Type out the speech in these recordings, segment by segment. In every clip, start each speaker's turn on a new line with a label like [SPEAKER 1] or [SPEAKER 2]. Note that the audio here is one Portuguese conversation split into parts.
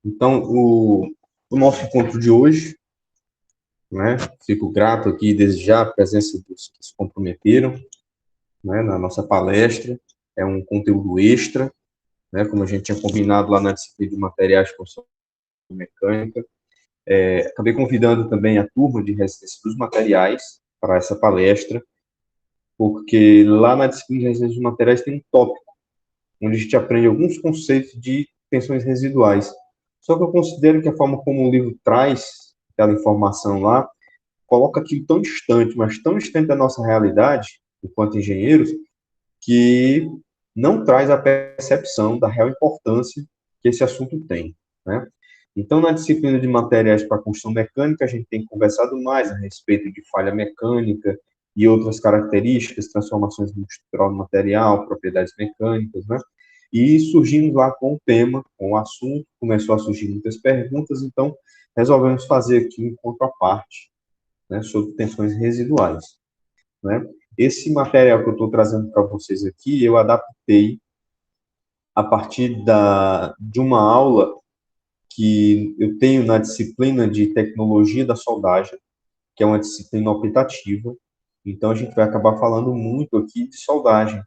[SPEAKER 1] Então, o nosso encontro de hoje, né, fico grato aqui desde já a presença dos que se comprometeram, né, na nossa palestra, é um conteúdo extra, né, como a gente tinha combinado lá na disciplina de materiais de construção mecânica. Acabei convidando também a turma de resistência dos materiais para essa palestra, porque lá na disciplina de resistência dos materiais tem um tópico, onde a gente aprende alguns conceitos de tensões residuais. Só que eu considero que a forma como o livro traz aquela informação lá, coloca aquilo tão distante, mas tão distante da nossa realidade, enquanto engenheiros, que não traz a percepção da real importância que esse assunto tem, né? Então, na disciplina de materiais para construção mecânica, a gente tem conversado mais a respeito de falha mecânica e outras características, transformações estrutural do material, propriedades mecânicas, né? E surgimos lá com o tema, com o assunto, começou a surgir muitas perguntas, então resolvemos fazer aqui um encontro à parte, né, sobre tensões residuais, né? Esse material que eu estou trazendo para vocês aqui, eu adaptei a partir de uma aula que eu tenho na disciplina de tecnologia da soldagem, que é uma disciplina optativa. Então, a gente vai acabar falando muito aqui de soldagem,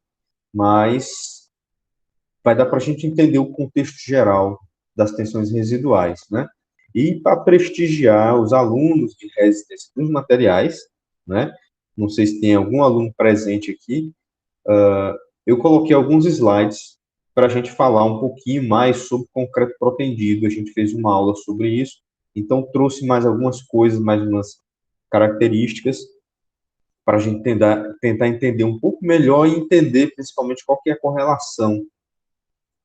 [SPEAKER 1] mas vai dar para a gente entender o contexto geral das tensões residuais, né? E para prestigiar os alunos de resistência dos materiais, né? Não sei se tem algum aluno presente aqui, eu coloquei alguns slides para a gente falar um pouquinho mais sobre concreto protendido. A gente fez uma aula sobre isso, então trouxe mais algumas coisas, mais umas características para a gente tentar entender um pouco melhor e entender principalmente qual que é a correlação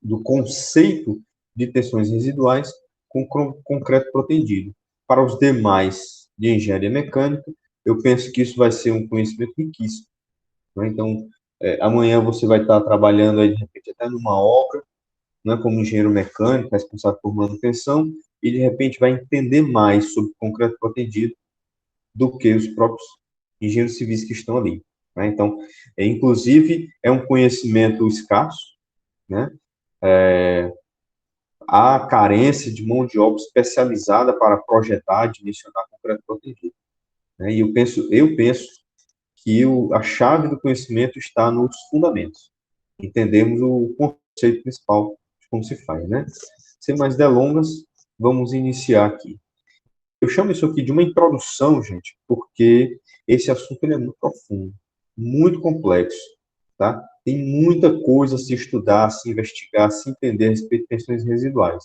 [SPEAKER 1] do conceito de tensões residuais com concreto protendido. Para os demais de engenharia mecânica, eu penso que isso vai ser um conhecimento riquíssimo, né? Então, amanhã você vai estar trabalhando aí, de repente, até numa obra, né, como engenheiro mecânico, responsável por manutenção, e de repente vai entender mais sobre concreto protendido do que os próprios engenheiros civis que estão ali, né? Então, inclusive, é um conhecimento escasso, né? Há carência de mão de obra especializada para projetar, dimensionar concreto protegido, né? E eu penso que a chave do conhecimento está nos fundamentos. Entendemos o conceito principal de como se faz, né? Sem mais delongas, vamos iniciar aqui. Eu chamo isso aqui de uma introdução, gente, porque esse assunto ele é muito profundo, muito complexo, tá? Tem muita coisa a se estudar, a se investigar, a se entender a respeito de questões residuais,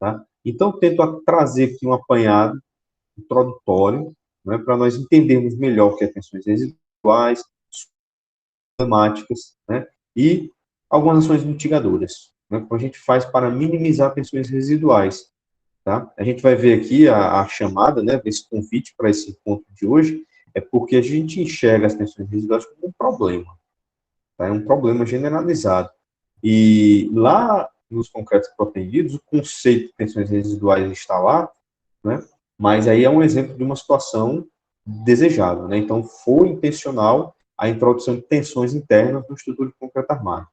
[SPEAKER 1] tá? Então, tento trazer aqui um apanhado introdutório, né, para nós entendermos melhor o que é tensões residuais, temáticas, né, e algumas ações mitigadoras, né, que a gente faz para minimizar tensões residuais, tá? A gente vai ver aqui a chamada, né, esse convite para esse encontro de hoje, é porque a gente enxerga as tensões residuais como um problema, tá? É um problema generalizado. E lá nos concretos protegidos, o conceito de tensões residuais está lá, né? Mas aí é um exemplo de uma situação desejável, né? Então, foi intencional a introdução de tensões internas no estrutura de concreto armado,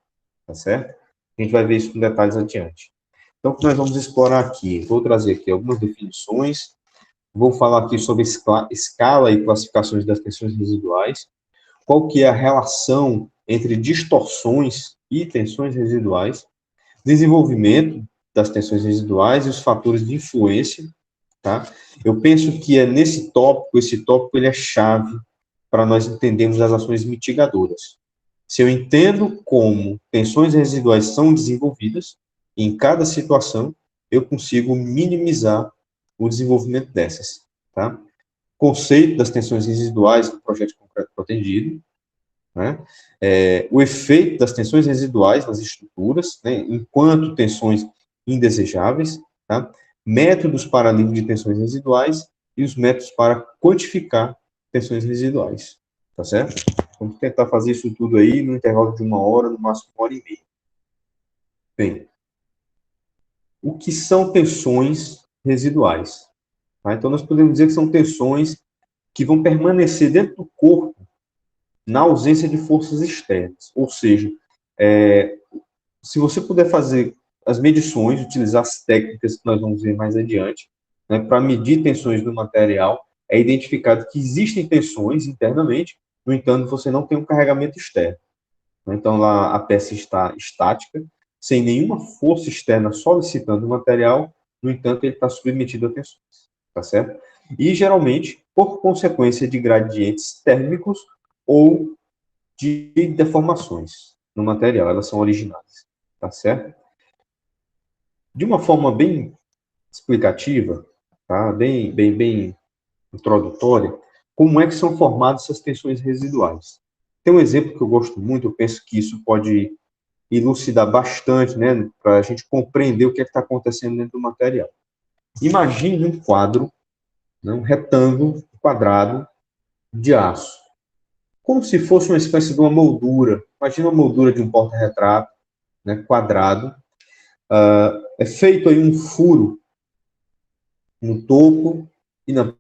[SPEAKER 1] tá certo? A gente vai ver isso com detalhes adiante. Então, o que nós vamos explorar aqui? Vou trazer aqui algumas definições, vou falar aqui sobre escala e classificações das tensões residuais, qual que é a relação entre distorções e tensões residuais, desenvolvimento das tensões residuais e os fatores de influência, tá? Eu penso que é nesse tópico, esse tópico ele é chave para nós entendermos as ações mitigadoras. Se eu entendo como tensões residuais são desenvolvidas, em cada situação, eu consigo minimizar o desenvolvimento dessas, tá? Conceito das tensões residuais no projeto de concreto protegido, né? O efeito das tensões residuais nas estruturas, né, enquanto tensões indesejáveis, tá? Métodos para alívio de tensões residuais e os métodos para quantificar tensões residuais, tá certo? Vamos tentar fazer isso tudo aí no intervalo de uma hora, no máximo uma hora e meia. Bem, o que são tensões residuais? Tá? Então, nós podemos dizer que são tensões que vão permanecer dentro do corpo na ausência de forças externas. Ou seja, se você puder fazer as medições, utilizar as técnicas que nós vamos ver mais adiante, né, para medir tensões no material, é identificado que existem tensões internamente, no entanto, você não tem um carregamento externo. Então, lá a peça está estática, sem nenhuma força externa solicitando o material, no entanto, ele está submetido a tensões, tá certo? E, geralmente, por consequência de gradientes térmicos ou de deformações no material, elas são originais, tá certo? De uma forma bem explicativa, tá? Bem introdutória, como é que são formadas essas tensões residuais. Tem um exemplo que eu gosto muito, eu penso que isso pode elucidar bastante, né, para a gente compreender o que está acontecendo dentro do material. Imagine um quadro, né, um retângulo quadrado de aço, como se fosse uma espécie de uma moldura. Imagina uma moldura de um porta-retrato, né, quadrado. É feito aí um furo no topo e na...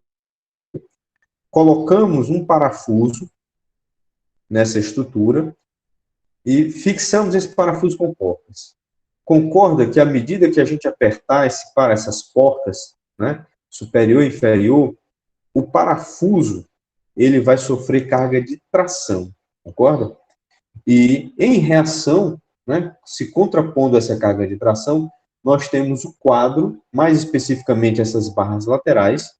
[SPEAKER 1] Colocamos um parafuso nessa estrutura e fixamos esse parafuso com portas. Concorda que à medida que a gente apertar essas portas, né, superior e inferior, o parafuso ele vai sofrer carga de tração, concorda? E em reação, né, se contrapondo a essa carga de tração, nós temos o quadro, mais especificamente essas barras laterais,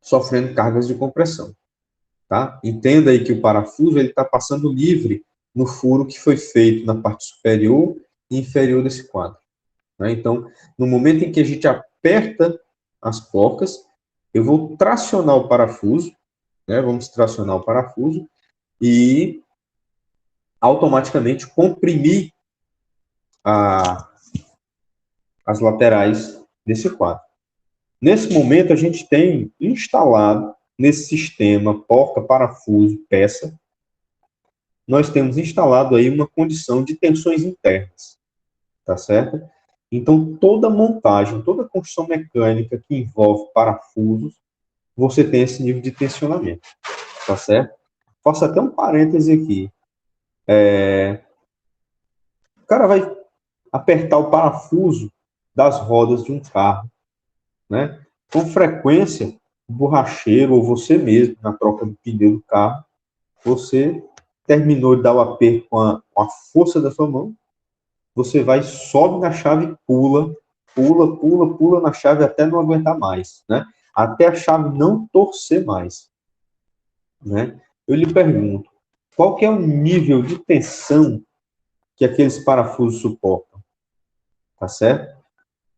[SPEAKER 1] sofrendo cargas de compressão. Tá? Entenda aí que o parafuso está passando livre no furo que foi feito na parte superior e inferior desse quadro. Né? Então, no momento em que a gente aperta as porcas, eu vou tracionar o parafuso, né? Vamos tracionar o parafuso e automaticamente comprimir as laterais desse quadro. Nesse momento, a gente tem instalado nesse sistema porca, parafuso, peça, nós temos instalado aí uma condição de tensões internas, tá certo? Então, toda montagem, toda construção mecânica que envolve parafusos, você tem esse nível de tensionamento, tá certo? Faço até um parêntese aqui. O cara vai apertar o parafuso das rodas de um carro, né? Com frequência, o borracheiro ou você mesmo, na troca do pneu do carro, você terminou de dar o aperto com a força da sua mão, você vai, sobe na chave, pula na chave até não aguentar mais, né? Até a chave não torcer mais, né? Eu lhe pergunto, qual que é o nível de tensão que aqueles parafusos suportam? Tá certo?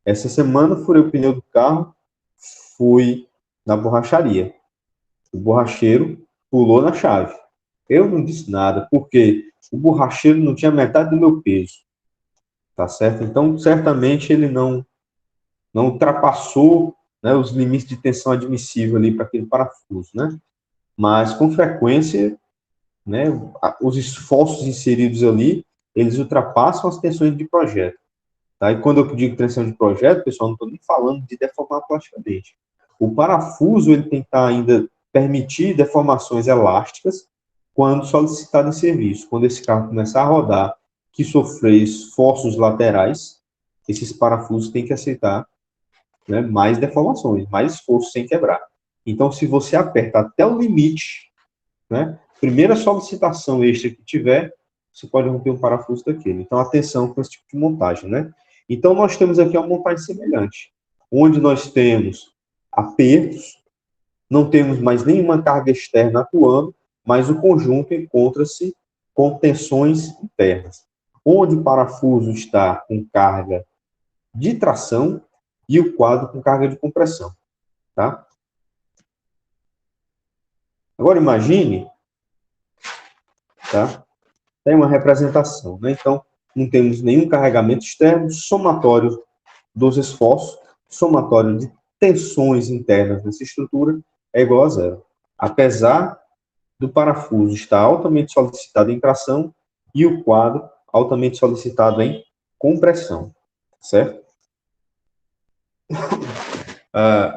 [SPEAKER 1] Essa semana furei o pneu do carro, fui na borracharia. O borracheiro pulou na chave. Eu não disse nada, porque o borracheiro não tinha metade do meu peso. Tá certo? Então, certamente ele não ultrapassou, né, os limites de tensão admissível ali para aquele parafuso, né? Mas, com frequência, né, os esforços inseridos ali, eles ultrapassam as tensões de projeto. Tá? E quando eu digo tensão de projeto, pessoal, não estou nem falando de deformar plasticamente. O parafuso ele tem que estar ainda permitir deformações elásticas quando solicitado em serviço. Quando esse carro começar a rodar, que sofrer esforços laterais, esses parafusos têm que aceitar, né, mais deformações, mais esforço sem quebrar. Então, se você aperta até o limite, né, primeira solicitação extra que tiver, você pode romper um parafuso daquele. Então, atenção com esse tipo de montagem, né? Então, nós temos aqui uma montagem semelhante, onde nós temos apertos, não temos mais nenhuma carga externa atuando, mas o conjunto encontra-se com tensões internas, onde o parafuso está com carga de tração e o quadro com carga de compressão, tá? Agora imagine, tá? Tem uma representação, né? Então, não temos nenhum carregamento externo, somatório dos esforços, somatório de tensões internas nessa estrutura é igual a zero. Apesar do parafuso estar altamente solicitado em tração e o quadro altamente solicitado em compressão, certo?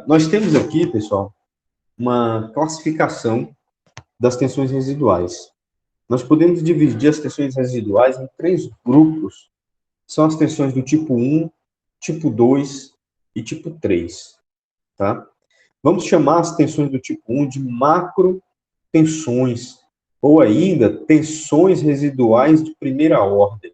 [SPEAKER 1] Nós temos aqui, pessoal, uma classificação das tensões residuais. Nós podemos dividir as tensões residuais em 3 grupos são as tensões do tipo 1, tipo 2 e tipo 3, tá? Vamos chamar as tensões do tipo 1 de macrotensões, ou ainda tensões residuais de primeira ordem.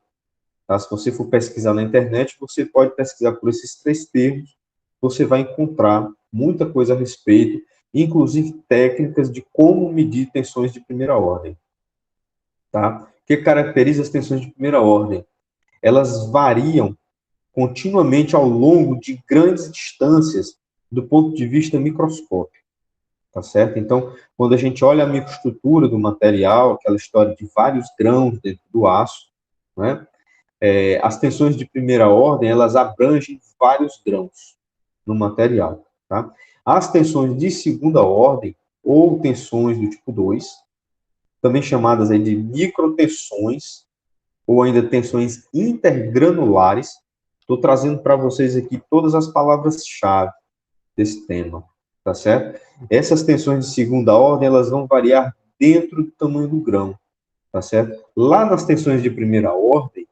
[SPEAKER 1] Tá? Se você for pesquisar na internet, você pode pesquisar por esses três termos, você vai encontrar muita coisa a respeito, inclusive técnicas de como medir tensões de primeira ordem. Tá? O que caracteriza as tensões de primeira ordem? Elas variam continuamente ao longo de grandes distâncias do ponto de vista microscópico, tá certo? Então, quando a gente olha a microestrutura do material, aquela história de vários grãos dentro do aço, né? As tensões de primeira ordem, elas abrangem vários grãos no material, tá? As tensões de segunda ordem, ou tensões do tipo 2, também chamadas aí de microtensões, ou ainda tensões intergranulares. Estou trazendo para vocês aqui todas as palavras-chave desse tema, tá certo? Essas tensões de segunda ordem, elas vão variar dentro do tamanho do grão, tá certo? Lá nas tensões de primeira ordem,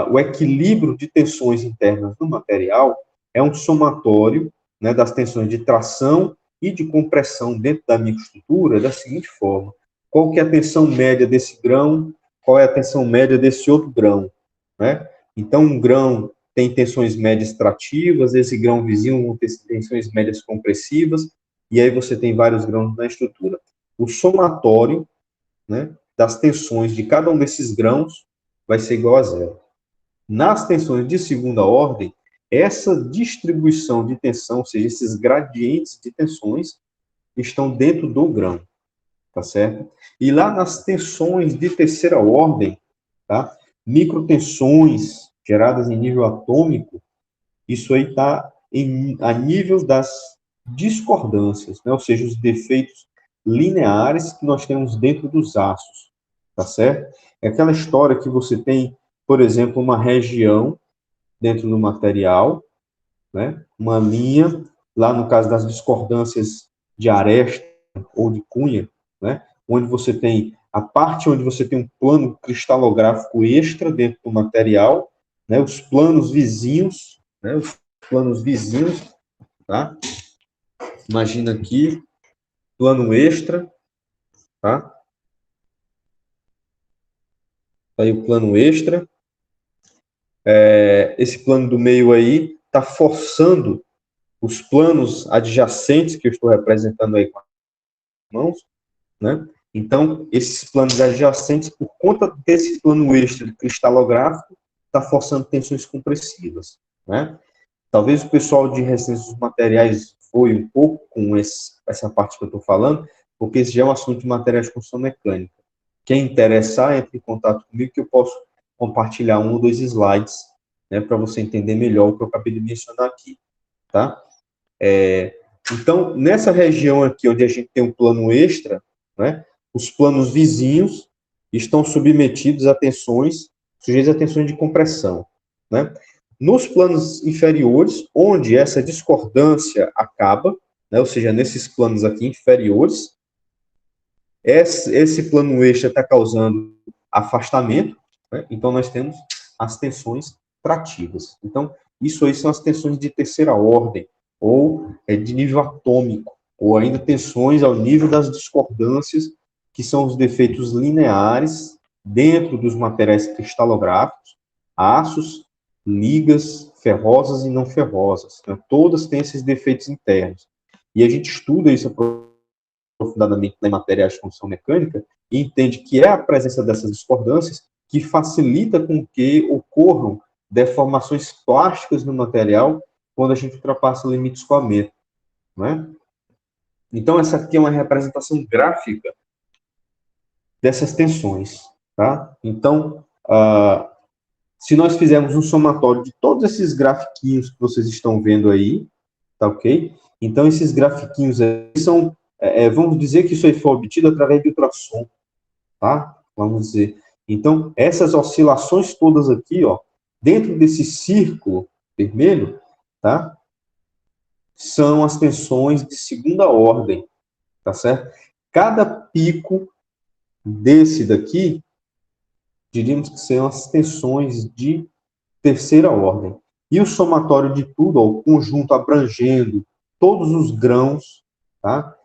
[SPEAKER 1] o equilíbrio de tensões internas do material é um somatório, né, das tensões de tração e de compressão dentro da microestrutura da seguinte forma: qual que é a tensão média desse grão, qual é a tensão média desse outro grão, né? Então, um grão tem tensões médias trativas, esse grão vizinho vão ter tensões médias compressivas, e aí você tem vários grãos na estrutura. O somatório, né, das tensões de cada um desses grãos vai ser igual a zero. Nas tensões de segunda ordem, essa distribuição de tensão, ou seja, esses gradientes de tensões, estão dentro do grão, tá certo? E lá nas tensões de terceira ordem, tá? Microtensões geradas em nível atômico, isso aí está a nível das discordâncias, né? Ou seja, os defeitos lineares que nós temos dentro dos aços, tá certo? É aquela história que você tem, por exemplo, uma região dentro do material, né? Uma linha, lá no caso das discordâncias de aresta ou de cunha, né? Onde você tem a parte onde você tem um plano cristalográfico extra dentro do material, né? Os planos vizinhos, né? Os planos vizinhos, tá? Imagina aqui, plano extra, tá? Tá aí o plano extra. Esse plano do meio aí está forçando os planos adjacentes, que eu estou representando aí com as mãos, né? Então, esses planos adjacentes, por conta desse plano extra cristalográfico, está forçando tensões compressivas, né? Talvez o pessoal de resistência dos materiais foi um pouco com essa parte que eu estou falando, porque esse já é um assunto de materiais de construção mecânica. Quem interessar, entre em contato comigo, que eu posso compartilhar um ou dois slides, né, para você entender melhor o que eu acabei de mencionar aqui, tá? Então, nessa região aqui, onde a gente tem um plano extra, né, os planos vizinhos estão submetidos a tensões, sujeitos a tensões de compressão, né? Nos planos inferiores, onde essa discordância acaba, né, ou seja, nesses planos aqui inferiores, esse plano extra está causando afastamento, né? Então nós temos as tensões trativas. Então, isso aí são as tensões de terceira ordem, ou de nível atômico, ou ainda tensões ao nível das discordâncias, que são os defeitos lineares dentro dos materiais cristalográficos, aços, ligas ferrosas e não ferrosas. Né? Todas têm esses defeitos internos. E a gente estuda isso aprofundadamente em materiais de construção mecânica e entende que é a presença dessas discordâncias que facilita com que ocorram deformações plásticas no material quando a gente ultrapassa o limite de escoamento, né? Então, essa aqui é uma representação gráfica dessas tensões, tá? Então, se nós fizermos um somatório de todos esses grafiquinhos que vocês estão vendo aí, tá ok? Então, esses grafiquinhos aí são, vamos dizer que isso aí foi obtido através de ultrassom, tá? Vamos dizer. Então, essas oscilações todas aqui, ó, dentro desse círculo vermelho, tá? São as tensões de segunda ordem, tá certo? Cada pico desse daqui, diríamos que são as tensões de terceira ordem. E o somatório de tudo, ó, o conjunto abrangendo todos os grãos, tá,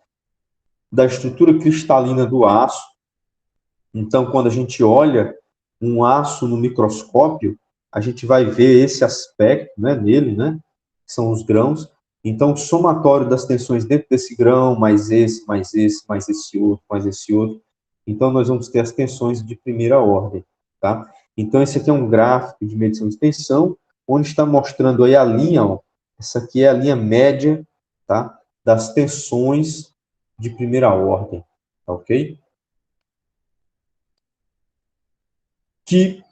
[SPEAKER 1] da estrutura cristalina do aço. Então, quando a gente olha um aço no microscópio, a gente vai ver esse aspecto, né, nele, né, que são os grãos. Então, o somatório das tensões dentro desse grão, mais esse, mais esse, mais esse outro, mais esse outro. Então, nós vamos ter as tensões de primeira ordem, tá? Então, esse aqui é um gráfico de medição de tensão, onde está mostrando aí a linha, ó, essa aqui é a linha média, tá, das tensões de primeira ordem, tá, ok? Que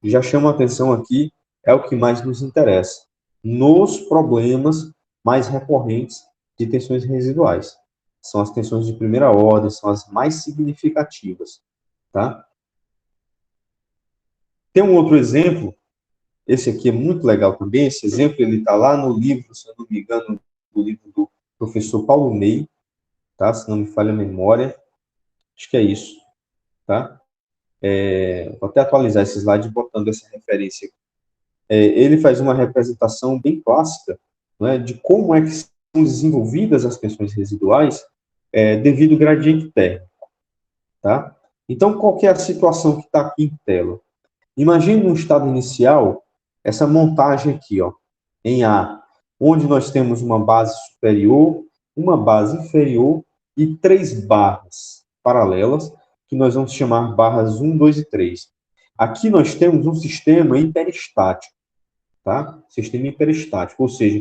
[SPEAKER 1] já chama a atenção aqui, é o que mais nos interessa, nos problemas mais recorrentes de tensões residuais. São as tensões de primeira ordem, são as mais significativas, tá? Tem um outro exemplo, esse aqui é muito legal também, esse exemplo ele está lá no livro, se eu não me engano, do livro do professor Paulo Ney, tá? Se não me falha a memória, acho que é isso, tá? Vou até atualizar esse slide botando essa referência aqui. Ele faz uma representação bem clássica, né, de como é que são desenvolvidas as tensões residuais devido ao gradiente térmico. Tá? Então, qual que é a situação que está aqui em tela? Imagine no estado inicial, essa montagem aqui, ó, em A, onde nós temos uma base superior, uma base inferior e 3 barras paralelas, que nós vamos chamar barras 1, 2 e 3. Aqui nós temos um sistema hiperestático, tá? Sistema hiperestático, ou seja,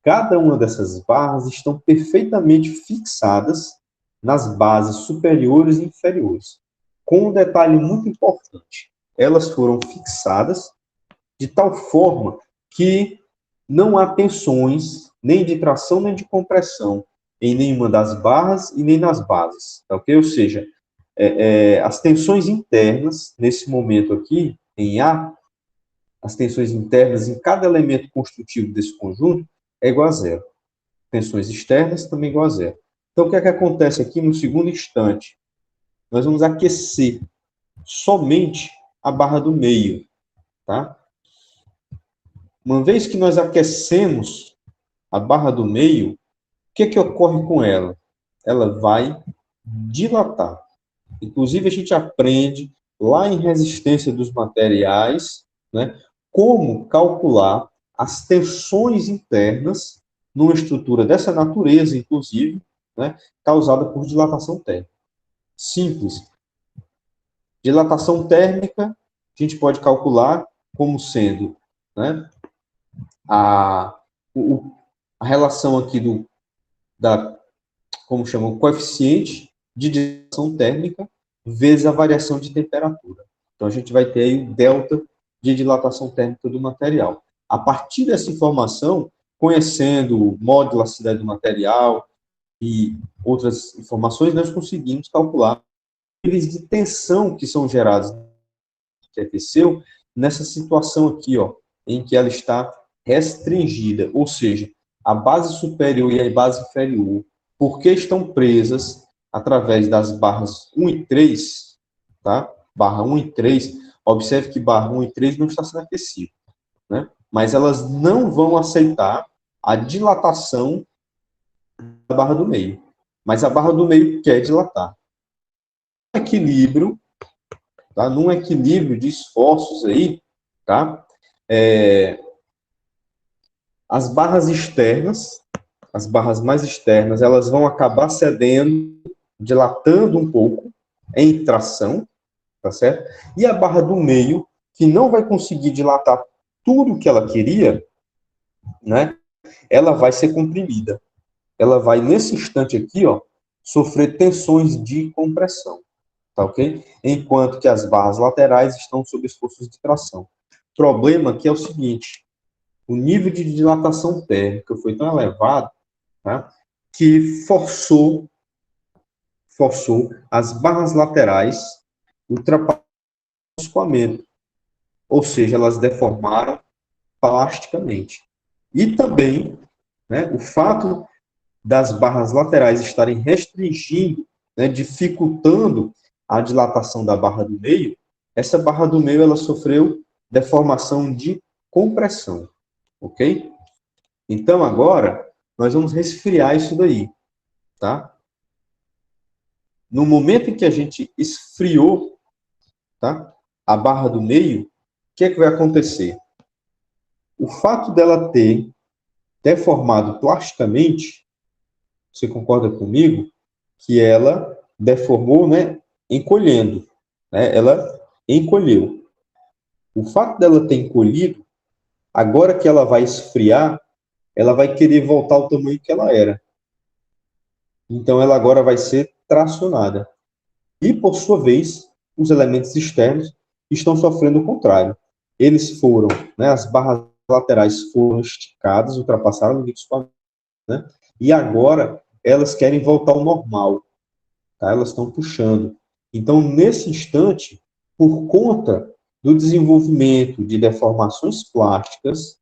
[SPEAKER 1] cada uma dessas barras estão perfeitamente fixadas nas bases superiores e inferiores. Com um detalhe muito importante, elas foram fixadas de tal forma que não há tensões nem de tração nem de compressão em nenhuma das barras e nem nas bases, tá ok? Ou seja, as tensões internas, nesse momento aqui, em A, as tensões internas em cada elemento construtivo desse conjunto é igual a zero. Tensões externas também igual a zero. Então, o que é que acontece aqui no segundo instante? Nós vamos aquecer somente a barra do meio, tá? Uma vez que nós aquecemos a barra do meio, o que é que ocorre com ela? Ela vai dilatar. Inclusive, a gente aprende lá em resistência dos materiais, né, como calcular as tensões internas numa estrutura dessa natureza, inclusive, né, causada por dilatação térmica. Simples. Dilatação térmica, a gente pode calcular como sendo, né, a relação aqui como chama, o coeficiente de dilatação térmica vezes a variação de temperatura. Então, a gente vai ter aí o delta de dilatação térmica do material. A partir dessa informação, conhecendo o modo de elasticidade do material e outras informações, nós conseguimos calcular os níveis de tensão que são gerados que aqueceu nessa situação aqui, ó, em que ela está restringida, ou seja, a base superior e a base inferior, porque estão presas através das barras 1 e 3, tá? Barra 1 e 3, observe que barra 1 e 3 não está sendo aquecida, né? Mas elas não vão aceitar a dilatação da barra do meio. Mas a barra do meio quer dilatar. Equilíbrio, tá? Num equilíbrio de esforços aí, tá? As barras externas, as barras mais externas, elas vão acabar cedendo, dilatando um pouco em tração, tá certo? E a barra do meio, que não vai conseguir dilatar tudo o que ela queria, né? Ela vai ser comprimida. Ela vai, nesse instante aqui, ó, sofrer tensões de compressão, tá ok? Enquanto que as barras laterais estão sob esforços de tração. O problema aqui é o seguinte, o nível de dilatação térmica foi tão elevado, tá, que forçou as barras laterais ultrapassar o escoamento, ou seja, elas deformaram plasticamente. E também, né, o fato das barras laterais estarem restringindo, né, dificultando a dilatação da barra do meio, essa barra do meio ela sofreu deformação de compressão, ok? Então, agora, nós vamos resfriar isso daí, tá? No momento em que a gente esfriou, tá, a barra do meio, o que é que vai acontecer? O fato dela ter deformado plasticamente, você concorda comigo, que ela deformou, né, encolhendo, né, ela encolheu. O fato dela ter encolhido, agora que ela vai esfriar, ela vai querer voltar ao tamanho que ela era. Então, ela agora vai ser tracionada. E, por sua vez, os elementos externos estão sofrendo o contrário. Eles foram, né, as barras laterais foram esticadas, ultrapassaram o limite superior, né, e agora elas querem voltar ao normal. Tá? Elas estão puxando. Então, nesse instante, por conta do desenvolvimento de deformações plásticas,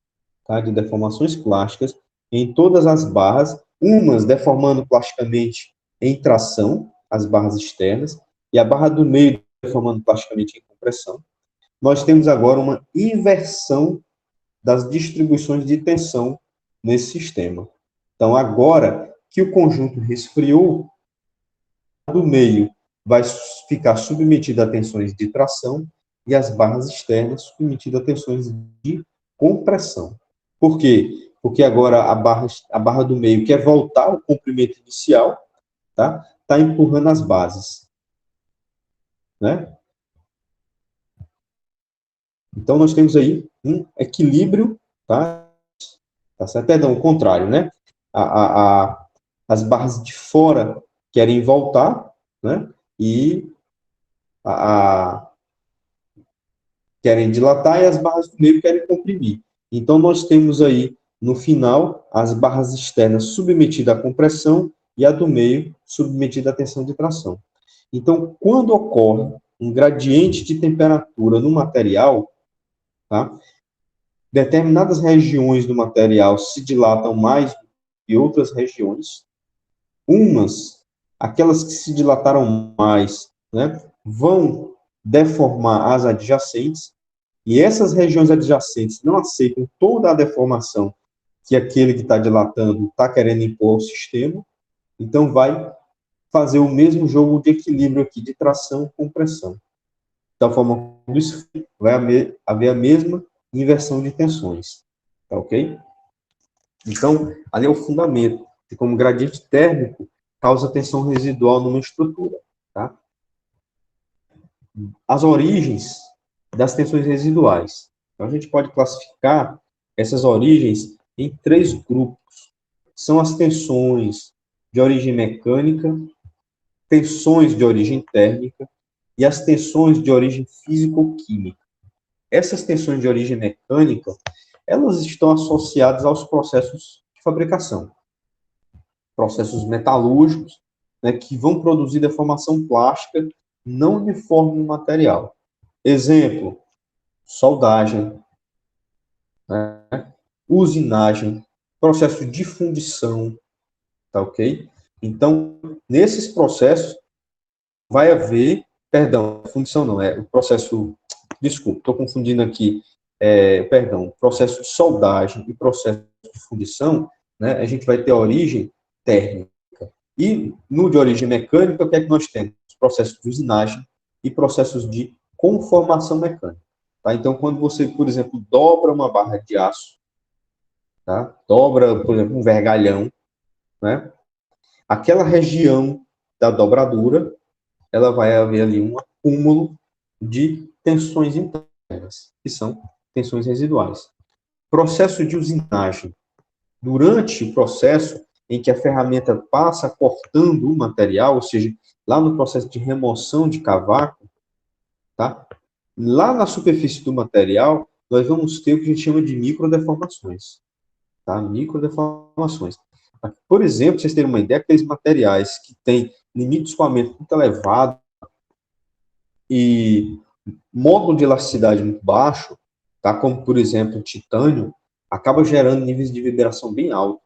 [SPEAKER 1] tá? De deformações plásticas em todas as barras, umas deformando plasticamente em tração, as barras externas, e a barra do meio deformando plasticamente em compressão, nós temos agora uma inversão das distribuições de tensão nesse sistema. Então, agora que o conjunto resfriou, do meio vai ficar submetido a tensões de tração e as barras externas submetidas a tensões de compressão. Por quê? Porque agora a barra do meio quer voltar ao comprimento inicial, tá? Está empurrando as bases, né? Então, nós temos aí um equilíbrio, tá? Tá certo? Perdão, o contrário, né? As barras de fora querem voltar, né? E querem dilatar e as barras do meio querem comprimir. Então, nós temos aí, no final, as barras externas submetidas à compressão e a do meio submetida à tensão de tração. Então, quando ocorre um gradiente de temperatura no material, tá? Determinadas regiões do material se dilatam mais do que outras regiões. Aquelas que se dilataram mais, né, vão deformar as adjacentes, e essas regiões adjacentes não aceitam toda a deformação que aquele que está dilatando está querendo impor ao sistema, então vai fazer o mesmo jogo de equilíbrio aqui, de tração e compressão. Da forma como isso vai haver a mesma inversão de tensões. Tá ok? Então, ali é o fundamento de como o gradiente térmico causa tensão residual numa estrutura. Tá? As origens das tensões residuais. Então, a gente pode classificar essas origens em 3 grupos. São as tensões de origem mecânica, tensões de origem térmica e as tensões de origem físico-química. Essas tensões de origem mecânica, elas estão associadas aos processos de fabricação, processos metalúrgicos, né, que vão produzir deformação plástica não uniforme no material. Exemplo, soldagem, né, usinagem, processo de fundição, tá ok? Então, nesses processos, vai haver, perdão, fundição não, é o processo, desculpa, estou confundindo aqui, processo de soldagem e processo de fundição, né, a gente vai ter a origem térmica. E no de origem mecânica, o que é que nós temos? Processos de usinagem e processos de conformação mecânica. Tá? Então, quando você, por exemplo, dobra uma barra de aço, tá? Dobra, por exemplo, um vergalhão, né? Aquela região da dobradura, ela vai haver ali um acúmulo de tensões internas, que são tensões residuais. Processo de usinagem. Durante o processo em que a ferramenta passa cortando o material, ou seja, lá no processo de remoção de cavaco, tá? Lá na superfície do material, nós vamos ter o que a gente chama de microdeformações. Tá? Microdeformações. Por exemplo, vocês terem uma ideia, aqueles materiais que têm limite de escoamento muito elevado e módulo de elasticidade muito baixo, tá? Como, por exemplo, o titânio, acaba gerando níveis de vibração bem altos,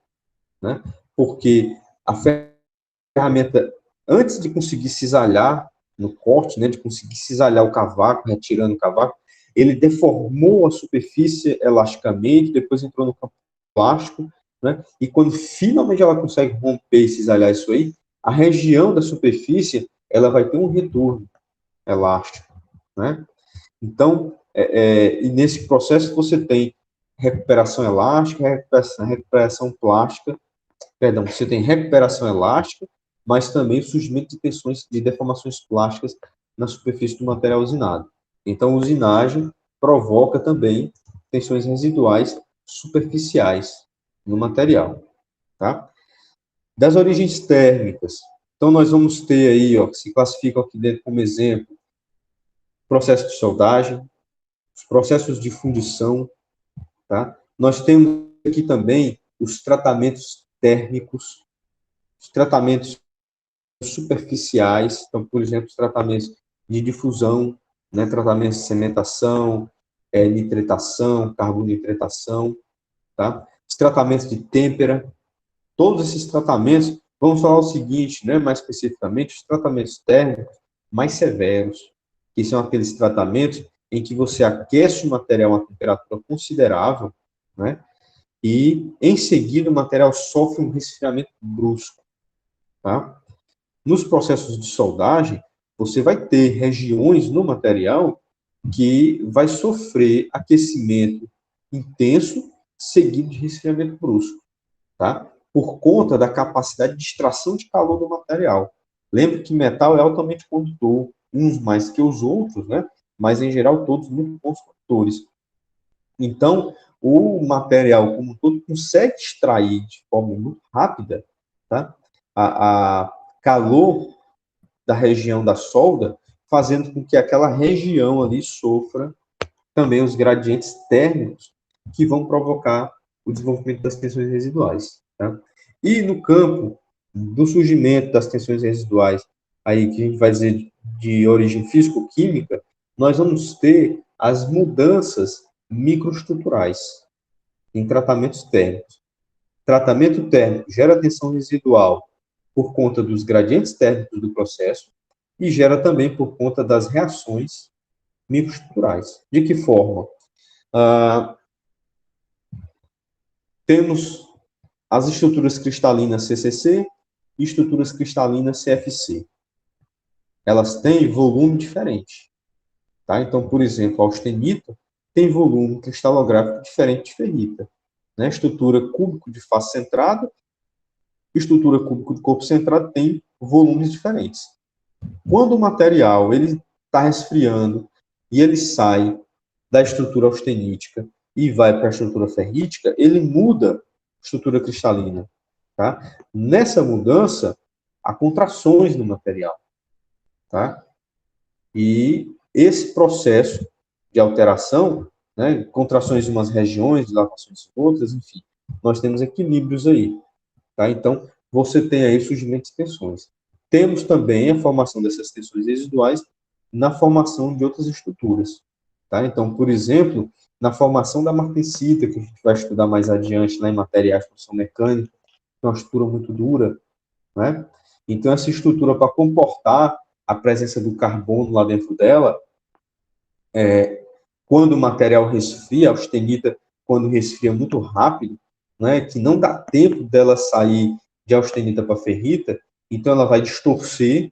[SPEAKER 1] né? Porque a ferramenta, antes de conseguir cisalhar no corte, né, de conseguir cisalhar o cavaco, retirando o cavaco, ele deformou a superfície elasticamente, depois entrou no campo plástico, né? E quando finalmente ela consegue romper e cisalhar isso aí, a região da superfície ela vai ter um retorno elástico, né? Então, e nesse processo você tem recuperação elástica, recuperação plástica, perdão, você tem recuperação elástica, mas também o surgimento de tensões, de deformações plásticas na superfície do material usinado. Então, a usinagem provoca também tensões residuais superficiais no material, tá? Das origens térmicas, então nós vamos ter aí, ó, que se classificam aqui dentro como exemplo, processo de soldagem, os processos de fundição, tá? Nós temos aqui também os tratamentos térmicos, os tratamentos superficiais, então, por exemplo, os tratamentos de difusão, né, tratamentos de cementação, nitretação, carbonitretação, tá? Os tratamentos de têmpera, todos esses tratamentos, vamos falar o seguinte, né, mais especificamente, os tratamentos térmicos mais severos, que são aqueles tratamentos em que você aquece o material a uma temperatura considerável, né, e, em seguida, o material sofre um resfriamento brusco, tá? Nos processos de soldagem, você vai ter regiões no material que vai sofrer aquecimento intenso seguido de resfriamento brusco, tá? Por conta da capacidade de extração de calor do material. Lembre que metal é altamente condutor, uns mais que os outros, né? Mas, em geral, todos muito bons condutores. Então, o material como um todo consegue extrair de forma muito rápida, tá? A calor da região da solda, fazendo com que aquela região ali sofra também os gradientes térmicos que vão provocar o desenvolvimento das tensões residuais, tá? E no campo do surgimento das tensões residuais, aí que a gente vai dizer de origem físico-química, nós vamos ter as mudanças microestruturais em tratamentos térmicos. Tratamento térmico gera tensão residual por conta dos gradientes térmicos do processo e gera também por conta das reações microestruturais. De que forma? Temos as estruturas cristalinas CCC e estruturas cristalinas CFC. Elas têm volume diferente, tá? Então, por exemplo, a austenita tem volume cristalográfico diferente de ferrita, né? Estrutura cúbico de face centrada, estrutura cúbico de corpo centrado tem volumes diferentes. Quando o material ele está resfriando e ele sai da estrutura austenítica e vai para a estrutura ferrítica, ele muda a estrutura cristalina, tá? Nessa mudança, há contrações no material, tá? E esse processo de alteração, né, contrações em umas regiões, dilatações em outras, enfim, nós temos equilíbrios aí, tá? Então, você tem aí surgimento de tensões. Temos também a formação dessas tensões residuais na formação de outras estruturas, tá? Então, por exemplo, na formação da martensita, que a gente vai estudar mais adiante lá em materiais de construção mecânica, que é uma estrutura muito dura, né? Então, essa estrutura, para comportar a presença do carbono lá dentro dela, quando o material resfria, a austenita, quando resfria muito rápido, né, que não dá tempo dela sair de austenita para ferrita, então ela vai distorcer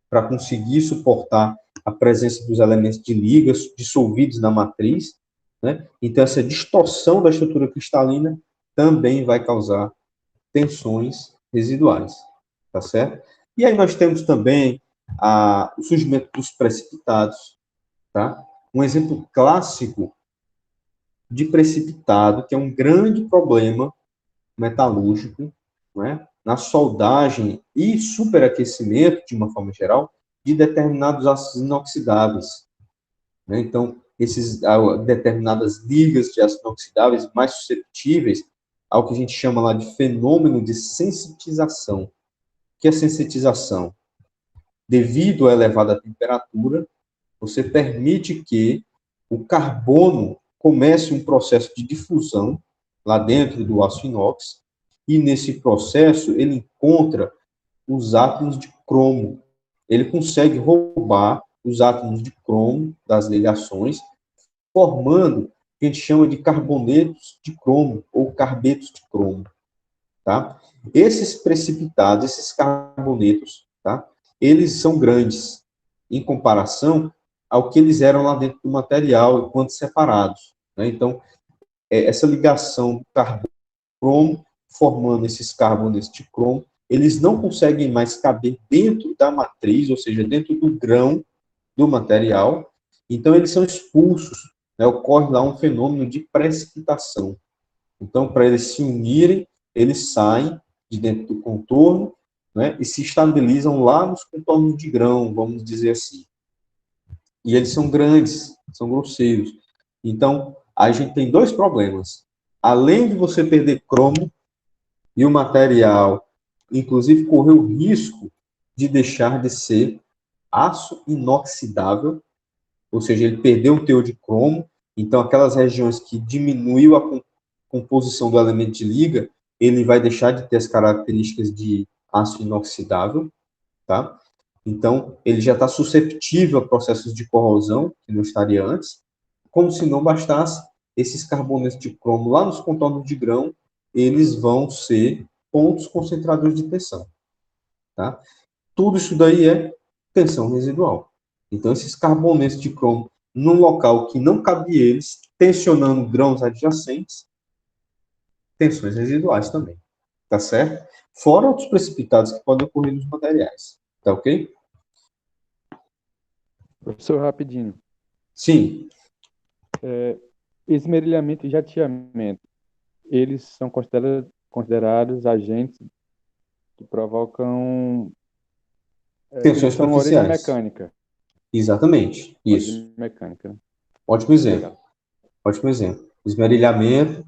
[SPEAKER 1] para conseguir suportar a presença dos elementos de ligas dissolvidos na matriz, né? Então essa distorção da estrutura cristalina também vai causar tensões residuais, tá certo? E aí nós temos também o surgimento dos precipitados, tá? Um exemplo clássico de precipitado, que é um grande problema metalúrgico, né, na soldagem e superaquecimento, de uma forma geral, de determinados ácidos inoxidáveis, né? Então, esses determinadas ligas de ácidos inoxidáveis mais suscetíveis ao que a gente chama lá de fenômeno de sensitização. O que é sensitização? Devido à elevada temperatura, você permite que o carbono comece um processo de difusão lá dentro do aço inox, e nesse processo ele encontra os átomos de cromo. Ele consegue roubar os átomos de cromo das ligações formando o que a gente chama de carbonetos de cromo, ou carbetos de cromo, tá? Esses precipitados, esses carbonetos, tá? Eles são grandes em comparação ao que eles eram lá dentro do material, enquanto separados, né? Então, essa ligação do carbono formando esses carbonetos de cromo, eles não conseguem mais caber dentro da matriz, ou seja, dentro do grão do material, então eles são expulsos, né? Ocorre lá um fenômeno de precipitação. Então, para eles se unirem, eles saem de dentro do contorno, né, e se estabilizam lá nos contornos de grão, vamos dizer assim. E eles são grandes, são grosseiros. Então, a gente tem dois problemas. Além de você perder cromo e o material, inclusive, correr o risco de deixar de ser aço inoxidável, ou seja, ele perdeu o teor de cromo, então aquelas regiões que diminuiu a composição do elemento de liga, ele vai deixar de ter as características de aço inoxidável, tá? Então, ele já está susceptível a processos de corrosão, que não estaria antes, como se não bastasse, esses carbonetos de cromo lá nos contornos de grão, eles vão ser pontos concentradores de tensão, tá? Tudo isso daí é tensão residual. Então, esses carbonetos de cromo, num local que não cabe eles, tensionando grãos adjacentes, tensões residuais também, tá certo? Fora outros precipitados que podem ocorrer nos materiais, tá ok?
[SPEAKER 2] Professor, rapidinho.
[SPEAKER 1] Sim.
[SPEAKER 2] Esmerilhamento e jateamento, eles são considerados agentes que provocam...
[SPEAKER 1] Tensões
[SPEAKER 2] eles são origem
[SPEAKER 1] superficiais.
[SPEAKER 2] mecânica.
[SPEAKER 1] Exatamente, isso.
[SPEAKER 2] Origem mecânica, né?
[SPEAKER 1] Ótimo exemplo.
[SPEAKER 2] Obrigado.
[SPEAKER 1] Ótimo exemplo. Esmerilhamento,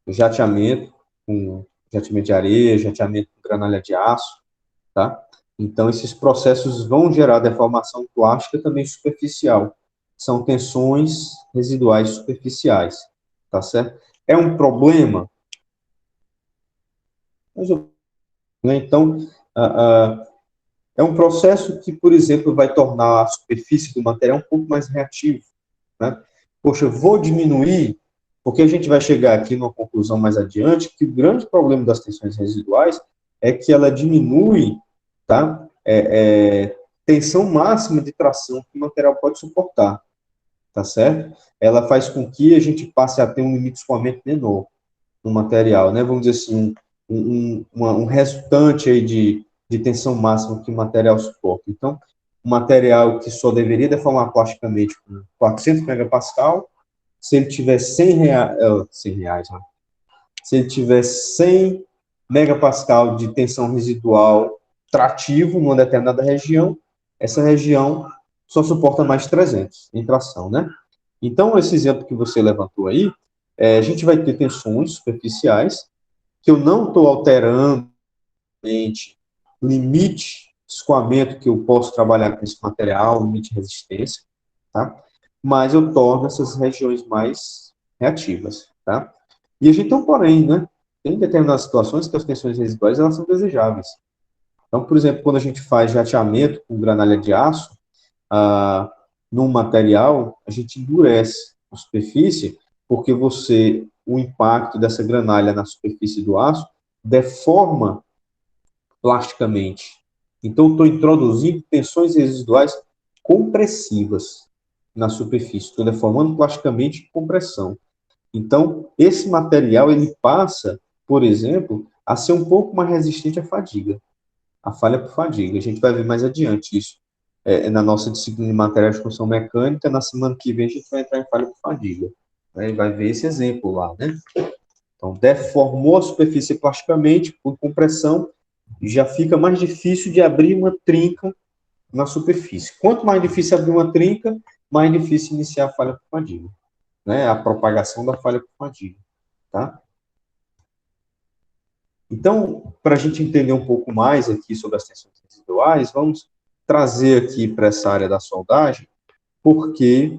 [SPEAKER 1] jateamento com jateamento de areia, jateamento com granalha de aço, tá? Então, esses processos vão gerar deformação plástica também superficial. São tensões residuais superficiais, tá certo? É um problema? Mas, né, então, é um processo que, por exemplo, vai tornar a superfície do material um pouco mais reativo, né? Poxa, eu vou diminuir, porque a gente vai chegar aqui numa conclusão mais adiante, que o grande problema das tensões residuais é que ela diminui, tá? Tensão máxima de tração que o material pode suportar, tá certo? Ela faz com que a gente passe a ter um limite de escoamento menor no material, né? Vamos dizer assim, um resultante aí de tensão máxima que o material suporta. Então, um material que só deveria deformar plasticamente com 400 megapascal, se ele tiver 100 reais, né? Se ele tiver 100 megapascal de tensão residual trativo numa determinada região, essa região só suporta mais 300 em tração, né? Então, esse exemplo que você levantou aí, a gente vai ter tensões superficiais, que eu não estou alterando o limite de escoamento que eu posso trabalhar com esse material, limite de resistência, tá? Mas eu torno essas regiões mais reativas, tá? E a gente tem um porém, né? Tem determinadas situações que as tensões residuais, elas são desejáveis. Então, por exemplo, quando a gente faz jateamento com granalha de aço, num material, a gente endurece a superfície, porque o impacto dessa granalha na superfície do aço deforma plasticamente. Então, estou introduzindo tensões residuais compressivas na superfície, estou deformando plasticamente compressão. Então, esse material, ele passa, por exemplo, a ser um pouco mais resistente à fadiga, à falha por fadiga. A gente vai ver mais adiante isso na nossa disciplina de materiais de construção mecânica. Na semana que vem, a gente vai entrar em falha por fadiga, né? E vai ver esse exemplo lá, né? Então, deformou a superfície plasticamente por compressão, já fica mais difícil de abrir uma trinca na superfície. Quanto mais difícil abrir uma trinca, mais difícil iniciar a falha por fadiga, né? A propagação da falha por fadiga, tá? Então, para a gente entender um pouco mais aqui sobre as tensões residuais, vamos trazer aqui para essa área da soldagem, por que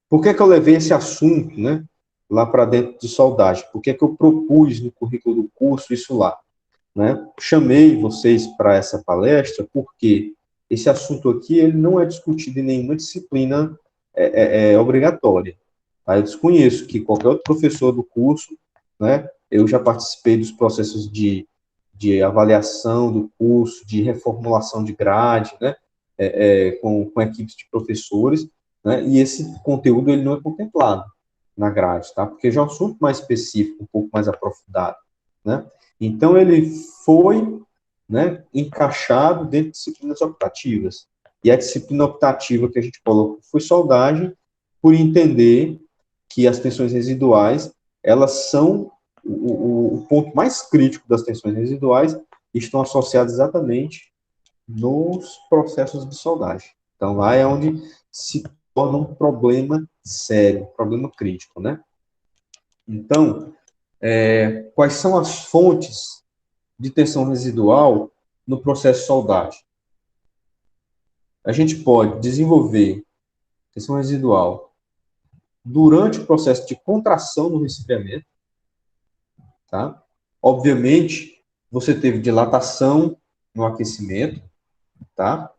[SPEAKER 1] que eu levei esse assunto, né, lá para dentro de soldagem? Por que eu propus no currículo do curso isso lá? Né? Chamei vocês para essa palestra porque esse assunto aqui ele não é discutido em nenhuma disciplina obrigatória, Tá? Eu desconheço que qualquer outro professor do curso, né, eu já participei dos processos de avaliação do curso, de reformulação de grade, né, com equipes de professores, né, e esse conteúdo ele não é contemplado na grade, tá? Porque já é um assunto mais específico, um pouco mais aprofundado, né? Então, ele foi, né, encaixado dentro de disciplinas optativas. E a disciplina optativa que a gente colocou foi soldagem, por entender que as tensões residuais, elas são o ponto mais crítico das tensões residuais, estão associadas exatamente nos processos de soldagem. Então, lá é onde se torna um problema sério, um problema crítico, né? Então, quais são as fontes de tensão residual no processo de soldagem? A gente pode desenvolver tensão residual durante o processo de contração no resfriamento, tá? Obviamente, você teve dilatação no aquecimento, tá?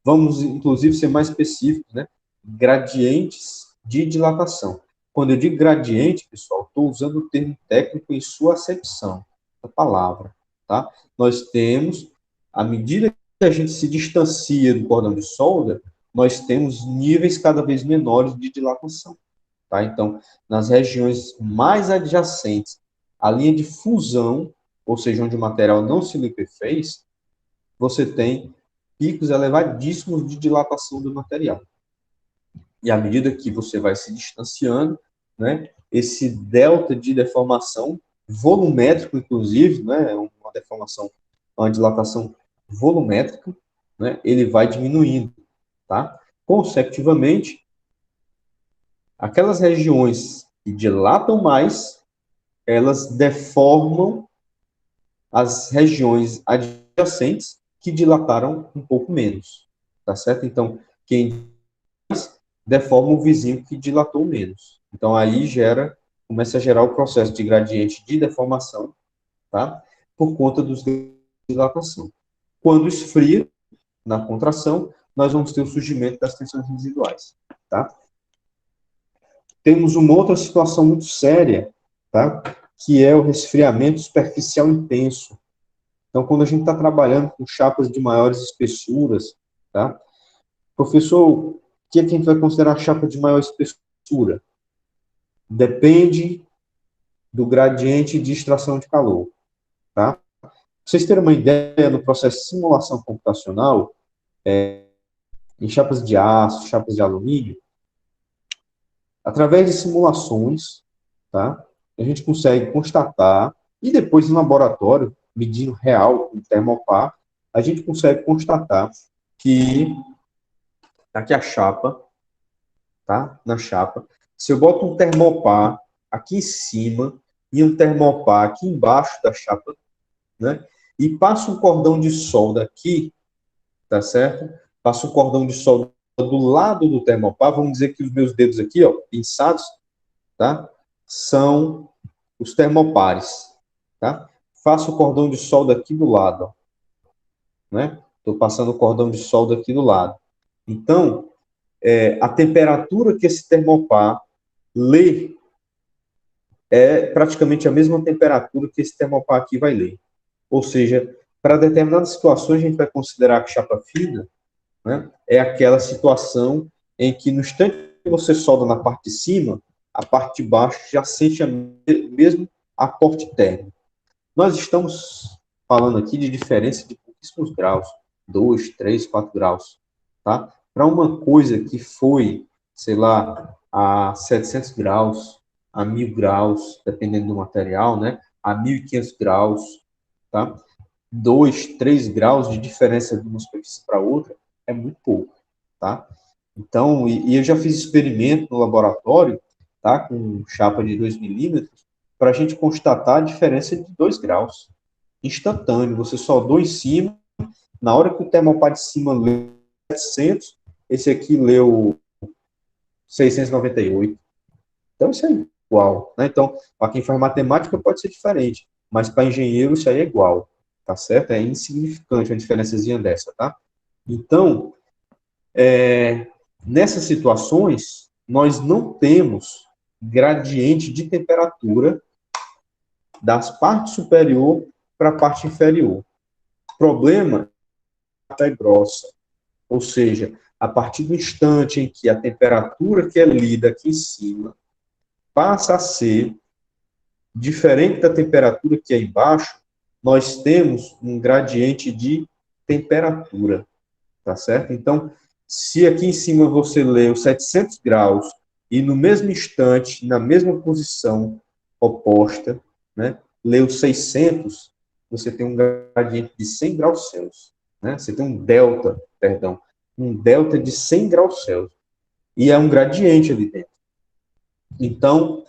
[SPEAKER 1] Vamos, inclusive, ser mais específicos, né? Gradientes de dilatação. Quando eu digo gradiente, pessoal, estou usando o termo técnico em sua acepção da palavra, tá? Nós temos, à medida que a gente se distancia do cordão de solda, nós temos níveis cada vez menores de dilatação, tá? Então, nas regiões mais adjacentes à linha de fusão, ou seja, onde o material não se liquefez, você tem picos elevadíssimos de dilatação do material. E à medida que você vai se distanciando, né, esse delta de deformação, volumétrico, inclusive, né, uma deformação, uma dilatação volumétrica, né, ele vai diminuindo, tá? Consecutivamente, aquelas regiões que dilatam mais, elas deformam as regiões adjacentes que dilataram um pouco menos, tá certo? Então, quem deforma o vizinho que dilatou menos. Então, aí começa a gerar o processo de gradiente de deformação, tá? Por conta dos dilatação. Quando esfria, na contração, nós vamos ter o surgimento das tensões residuais, tá? Temos uma outra situação muito séria, tá? Que é o resfriamento superficial intenso. Então, quando a gente está trabalhando com chapas de maiores espessuras, tá? Professor, o que é que a gente vai considerar chapa de maior espessura? Depende do gradiente de extração de calor, tá? Para vocês terem uma ideia, no processo de simulação computacional, em chapas de aço, chapas de alumínio, através de simulações, tá? A gente consegue constatar, e depois em laboratório, medindo real, com termopar, a gente consegue constatar que aqui a chapa, tá? Na chapa, se eu boto um termopar aqui em cima e um termopar aqui embaixo da chapa, né? E passo um cordão de solda aqui, tá certo? Passo um cordão de solda do lado do termopar, vamos dizer que os meus dedos aqui, ó, pinçados, tá? São os termopares, tá? Faço o cordão de solda aqui do lado, ó, né? Estou passando o cordão de solda aqui do lado. Então, a temperatura que esse termopar lê é praticamente a mesma temperatura que esse termopar aqui vai ler. Ou seja, para determinadas situações, a gente vai considerar que chapa fina, né, é aquela situação em que no instante que você solda na parte de cima, a parte de baixo já sente mesmo aporte térmico. Nós estamos falando aqui de diferença de pouquíssimos graus, 2, 3, 4 graus, tá? Para uma coisa que foi, sei lá, a 700 graus, a 1000 graus, dependendo do material, né? A 1500 graus, tá? 2, 3 graus de diferença de uma superfície para outra é muito pouco, tá? Então, e eu já fiz experimento no laboratório, tá? Com chapa de 2 milímetros, para a gente constatar a diferença de 2 graus. Instantâneo, você soldou em cima, na hora que o termopar de cima leu 700, esse aqui leu 698. Então, isso é igual, né? Então, para quem faz matemática pode ser diferente, mas para engenheiro isso aí é igual, tá certo? É insignificante uma diferençazinha dessa, tá? Então, nessas situações, nós não temos gradiente de temperatura das partes superior para a parte inferior. O problema é grossa, ou seja, a partir do instante em que a temperatura que é lida aqui em cima passa a ser diferente da temperatura que é embaixo, nós temos um gradiente de temperatura, tá certo? Então, se aqui em cima você lê os 700 graus e no mesmo instante, na mesma posição oposta, né, lê os 600, você tem um gradiente de 100 graus Celsius, né? Você tem um delta de 100 graus Celsius. E é um gradiente ali dentro. Então,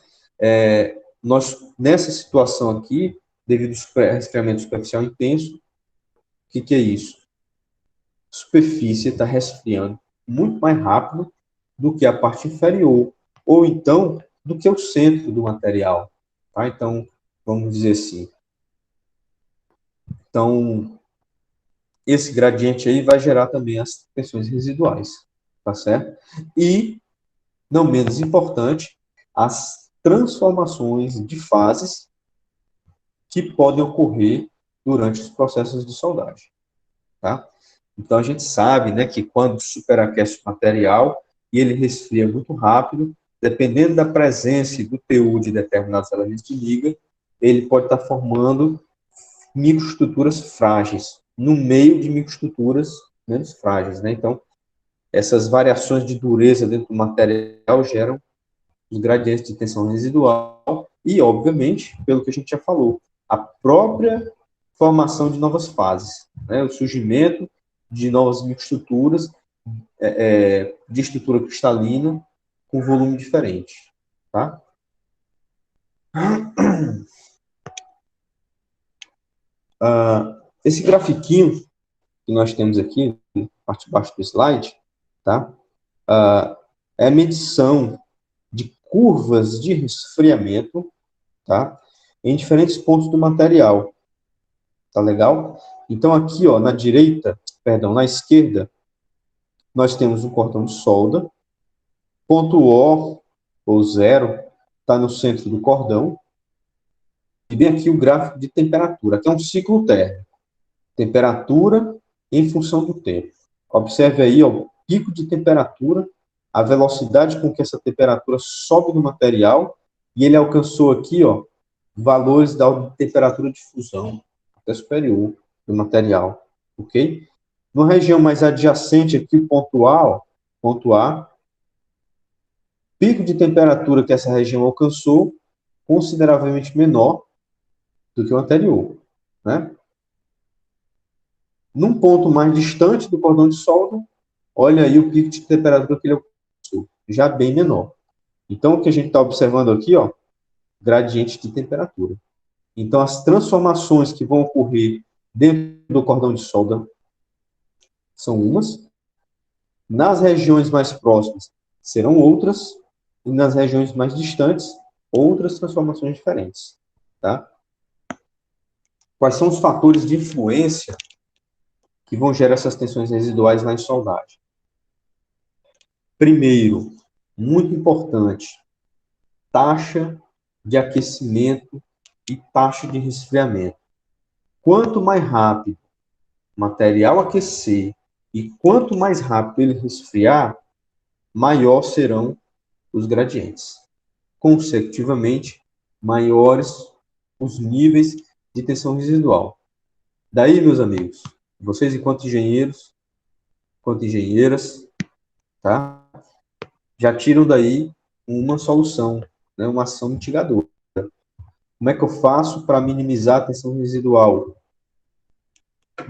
[SPEAKER 1] nós, nessa situação aqui, devido ao resfriamento superficial intenso, o que é isso? A superfície está resfriando muito mais rápido do que a parte inferior, ou então do que o centro do material. Tá? Então, vamos dizer assim. Então, esse gradiente aí vai gerar também as tensões residuais, tá certo? E, não menos importante, as transformações de fases que podem ocorrer durante os processos de soldagem, tá? Então, a gente sabe, né, que quando superaquece o material e ele resfria muito rápido, dependendo da presença e do teor de determinados elementos de liga, ele pode estar formando microestruturas frágeis, no meio de microestruturas menos frágeis, né? Então, essas variações de dureza dentro do material geram os gradientes de tensão residual e, obviamente, pelo que a gente já falou, a própria formação de novas fases, né? O surgimento de novas microestruturas de estrutura cristalina com volume diferente, tá? Esse grafiquinho que nós temos aqui, na parte de baixo do slide, tá? É a medição de curvas de resfriamento, tá? Em diferentes pontos do material, tá legal? Então, aqui, ó, na esquerda, nós temos um cordão de solda, ponto O, ou zero, está no centro do cordão, e bem aqui o gráfico de temperatura, que é um ciclo térmico. Temperatura em função do tempo. Observe aí, ó, o pico de temperatura, a velocidade com que essa temperatura sobe no material, e ele alcançou aqui, ó, valores da ordem de temperatura de fusão, até superior do material, ok? Na região mais adjacente aqui, o ponto A, pico de temperatura que essa região alcançou, consideravelmente menor do que o anterior, né? Num ponto mais distante do cordão de solda, olha aí o pico de temperatura que ele alcançou, já bem menor. Então, o que a gente está observando aqui, ó, gradiente de temperatura. Então, as transformações que vão ocorrer dentro do cordão de solda são umas, nas regiões mais próximas serão outras, e nas regiões mais distantes, outras transformações diferentes, tá? Quais são os fatores de influência que vão gerar essas tensões residuais na soldagem? Primeiro, muito importante, taxa de aquecimento e taxa de resfriamento. Quanto mais rápido o material aquecer e quanto mais rápido ele resfriar, maior serão os gradientes. Consecutivamente, maiores os níveis de tensão residual. Daí, meus amigos, vocês enquanto engenheiros, enquanto engenheiras, tá? Já tiram daí uma solução, né? Uma ação mitigadora. Como é que eu faço para minimizar a tensão residual?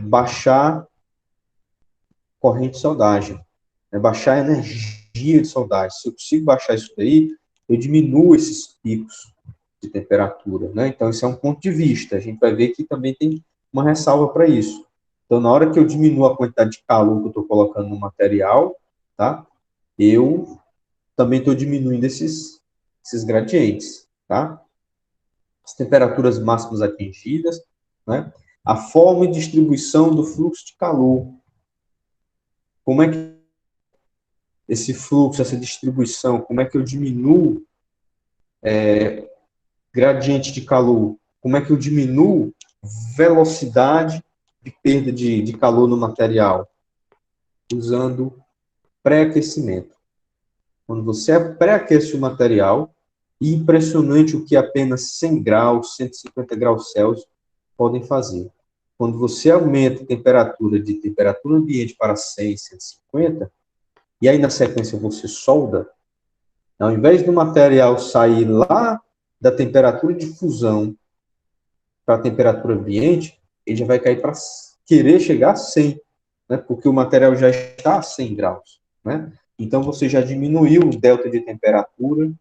[SPEAKER 1] Baixar corrente de soldagem, né? Baixar a energia de soldagem. Se eu consigo baixar isso daí, eu diminuo esses picos de temperatura, né? Então, esse é um ponto de vista. A gente vai ver que também tem uma ressalva para isso. Então, na hora que eu diminuo a quantidade de calor que eu estou colocando no material, tá? Eu também estou diminuindo esses gradientes, tá? As temperaturas máximas atingidas, né? A forma e distribuição do fluxo de calor. Como é que esse fluxo, essa distribuição, como é que eu diminuo gradiente de calor, como é que eu diminuo velocidade de perda de calor no material, usando pré-aquecimento. Quando você pré-aquece o material, impressionante o que apenas 100 graus, 150 graus Celsius podem fazer. Quando você aumenta a temperatura de temperatura ambiente para 100, 150, e aí na sequência você solda, ao invés do material sair lá da temperatura de fusão para a temperatura ambiente, ele já vai cair para querer chegar a 100, né? Porque o material já está a 100 graus, né? Então você já diminuiu o delta de temperatura,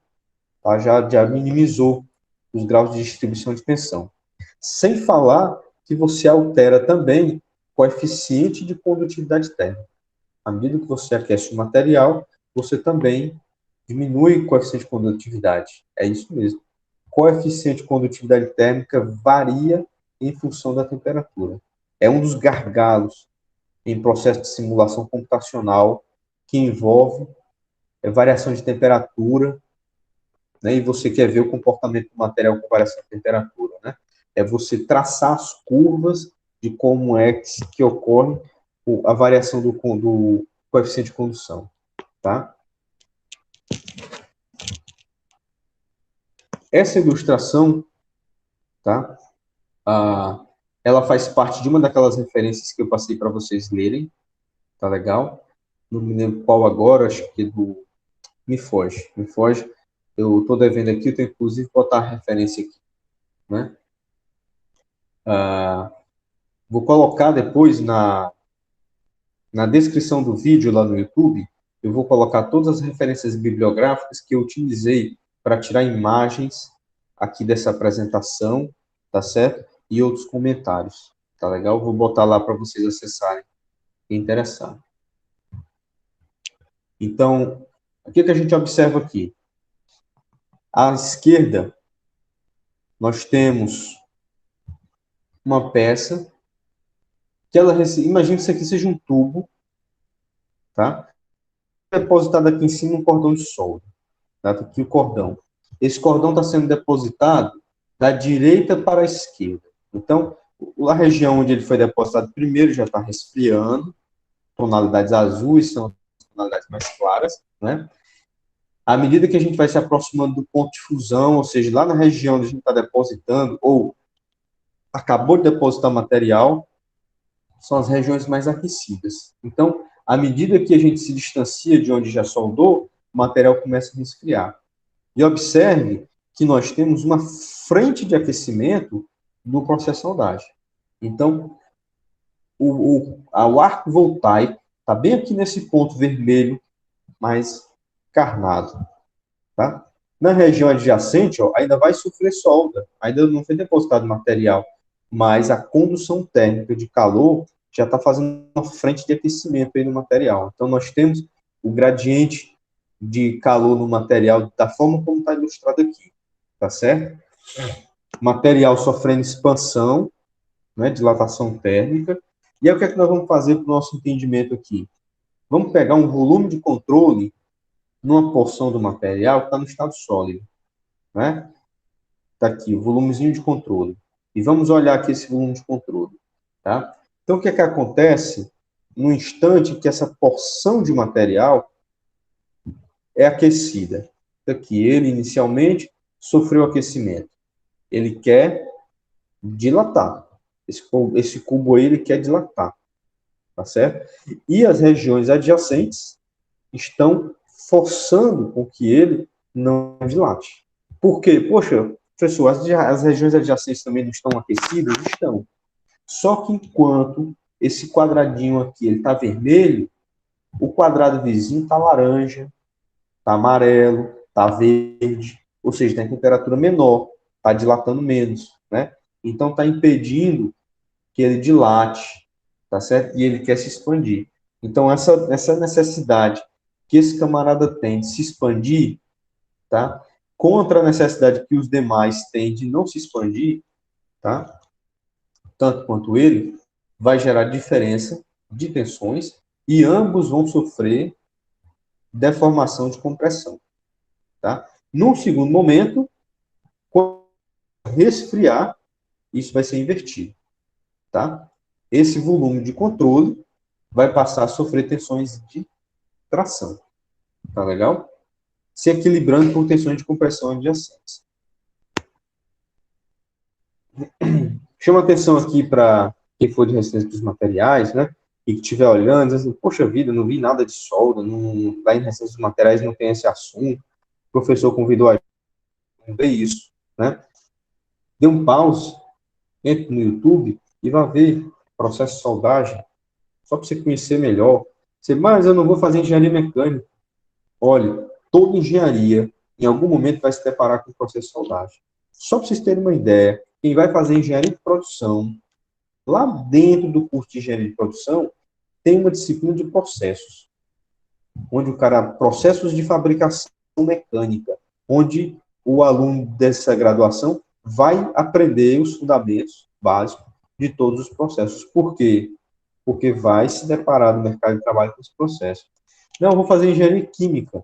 [SPEAKER 1] tá? Já minimizou os graus de distribuição de tensão. Sem falar que você altera também o coeficiente de condutividade térmica. À medida que você aquece o material, você também diminui o coeficiente de condutividade. É isso mesmo. Coeficiente de condutividade térmica varia em função da temperatura. É um dos gargalos em processo de simulação computacional que envolve variação de temperatura, né, e você quer ver o comportamento do material com variação de temperatura, né? É você traçar as curvas de como é que ocorre a variação do coeficiente de condução, tá? Essa ilustração, tá? Ela faz parte de uma daquelas referências que eu passei para vocês lerem, tá legal? Não me lembro qual agora, acho que me foge. Eu estou devendo aqui, eu tenho inclusive botar a referência aqui, né? Vou colocar depois na descrição do vídeo lá no YouTube, eu vou colocar todas as referências bibliográficas que eu utilizei para tirar imagens aqui dessa apresentação, tá certo? E outros comentários, tá legal? Vou botar lá para vocês acessarem, quem interessar. Então, o que a gente observa aqui? À esquerda, nós temos uma peça que ela imagina que isso aqui seja um tubo, tá? Depositado aqui em cima um cordão de solda, tá? Aqui o cordão. Esse cordão está sendo depositado da direita para a esquerda. Então, a região onde ele foi depositado primeiro já está resfriando, tonalidades azuis são as tonalidades mais claras, né? À medida que a gente vai se aproximando do ponto de fusão, ou seja, lá na região onde a gente está depositando, ou acabou de depositar material, são as regiões mais aquecidas. Então, à medida que a gente se distancia de onde já soldou, o material começa a resfriar. E observe que nós temos uma frente de aquecimento no processo de soldagem. Então, o arco voltaico está bem aqui nesse ponto vermelho, mais carnado. Tá? Na região adjacente, ó, ainda vai sofrer solda, ainda não foi depositado material, mas a condução térmica de calor já está fazendo uma frente de aquecimento aí no material. Então, nós temos o gradiente de calor no material da forma como está ilustrado aqui, tá certo? Material sofrendo expansão, né, dilatação térmica. E aí, o que é que nós vamos fazer para o nosso entendimento aqui? Vamos pegar um volume de controle numa porção do material que está no estado sólido, né? Está aqui, o volumezinho de controle. E vamos olhar aqui esse volume de controle, tá? Então, o que é que acontece no instante que essa porção de material é aquecida? Aqui, ele inicialmente sofreu aquecimento. Ele quer dilatar. Esse cubo aí, ele quer dilatar, tá certo? E as regiões adjacentes estão forçando com que ele não dilate. Por quê? Poxa, professor, as regiões adjacentes também não estão aquecidas? Estão. Só que enquanto esse quadradinho aqui ele está vermelho, o quadrado vizinho está laranja, está amarelo, está verde, ou seja, está em temperatura menor, está dilatando menos, né? Então está impedindo que ele dilate, tá certo? E ele quer se expandir. Então essa necessidade que esse camarada tem de se expandir, tá? Contra a necessidade que os demais têm de não se expandir, tá? Tanto quanto ele, vai gerar diferença de tensões e ambos vão sofrer deformação de compressão. Tá? Num segundo momento, quando resfriar, isso vai ser invertido. Tá? Esse volume de controle vai passar a sofrer tensões de tração. Tá legal? Se equilibrando por tensões de compressão adjacentes. Chama atenção aqui para quem for de resistência dos materiais, né? E que estiver olhando, diz assim, poxa vida, não vi nada de solda, lá em resistência dos materiais não tem esse assunto. O professor convidou a gente a ver isso, né? Dê um pause, entre no YouTube e vá ver processo de soldagem, só para você conhecer melhor. Mas eu não vou fazer engenharia mecânica. Olha, toda engenharia, em algum momento, vai se deparar com o processo de soldagem. Só para vocês terem uma ideia, quem vai fazer engenharia de produção, lá dentro do curso de engenharia de produção, tem uma disciplina de processos, onde o cara, processos de fabricação mecânica, onde o aluno dessa graduação vai aprender os fundamentos básicos de todos os processos. Por quê? Porque vai se deparar no mercado de trabalho com esse processo. Não, eu vou fazer engenharia química.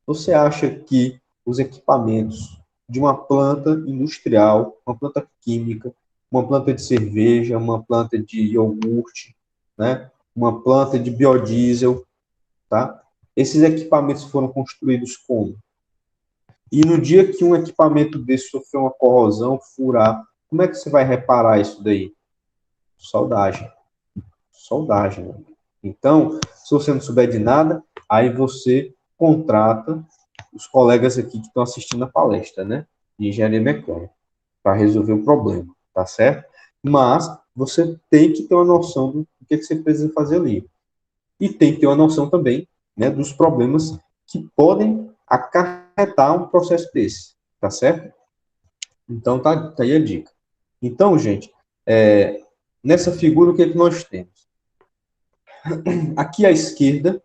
[SPEAKER 1] Você acha que os equipamentos de uma planta industrial, uma planta química, uma planta de cerveja, uma planta de iogurte, né? Uma planta de biodiesel, tá? Esses equipamentos foram construídos como? E no dia que um equipamento desse sofrer uma corrosão, furar, como é que você vai reparar isso daí? Soldagem. Soldagem. Né? Então, se você não souber de nada, aí você contrata os colegas aqui que estão assistindo a palestra, né? De engenharia mecânica, para resolver o problema, tá certo? Mas você tem que ter uma noção do que você precisa fazer ali. E tem que ter uma noção também, né, dos problemas que podem acarretar um processo desse, tá certo? Então, tá aí a dica. Então, gente, nessa figura, o que é que nós temos? Aqui à esquerda,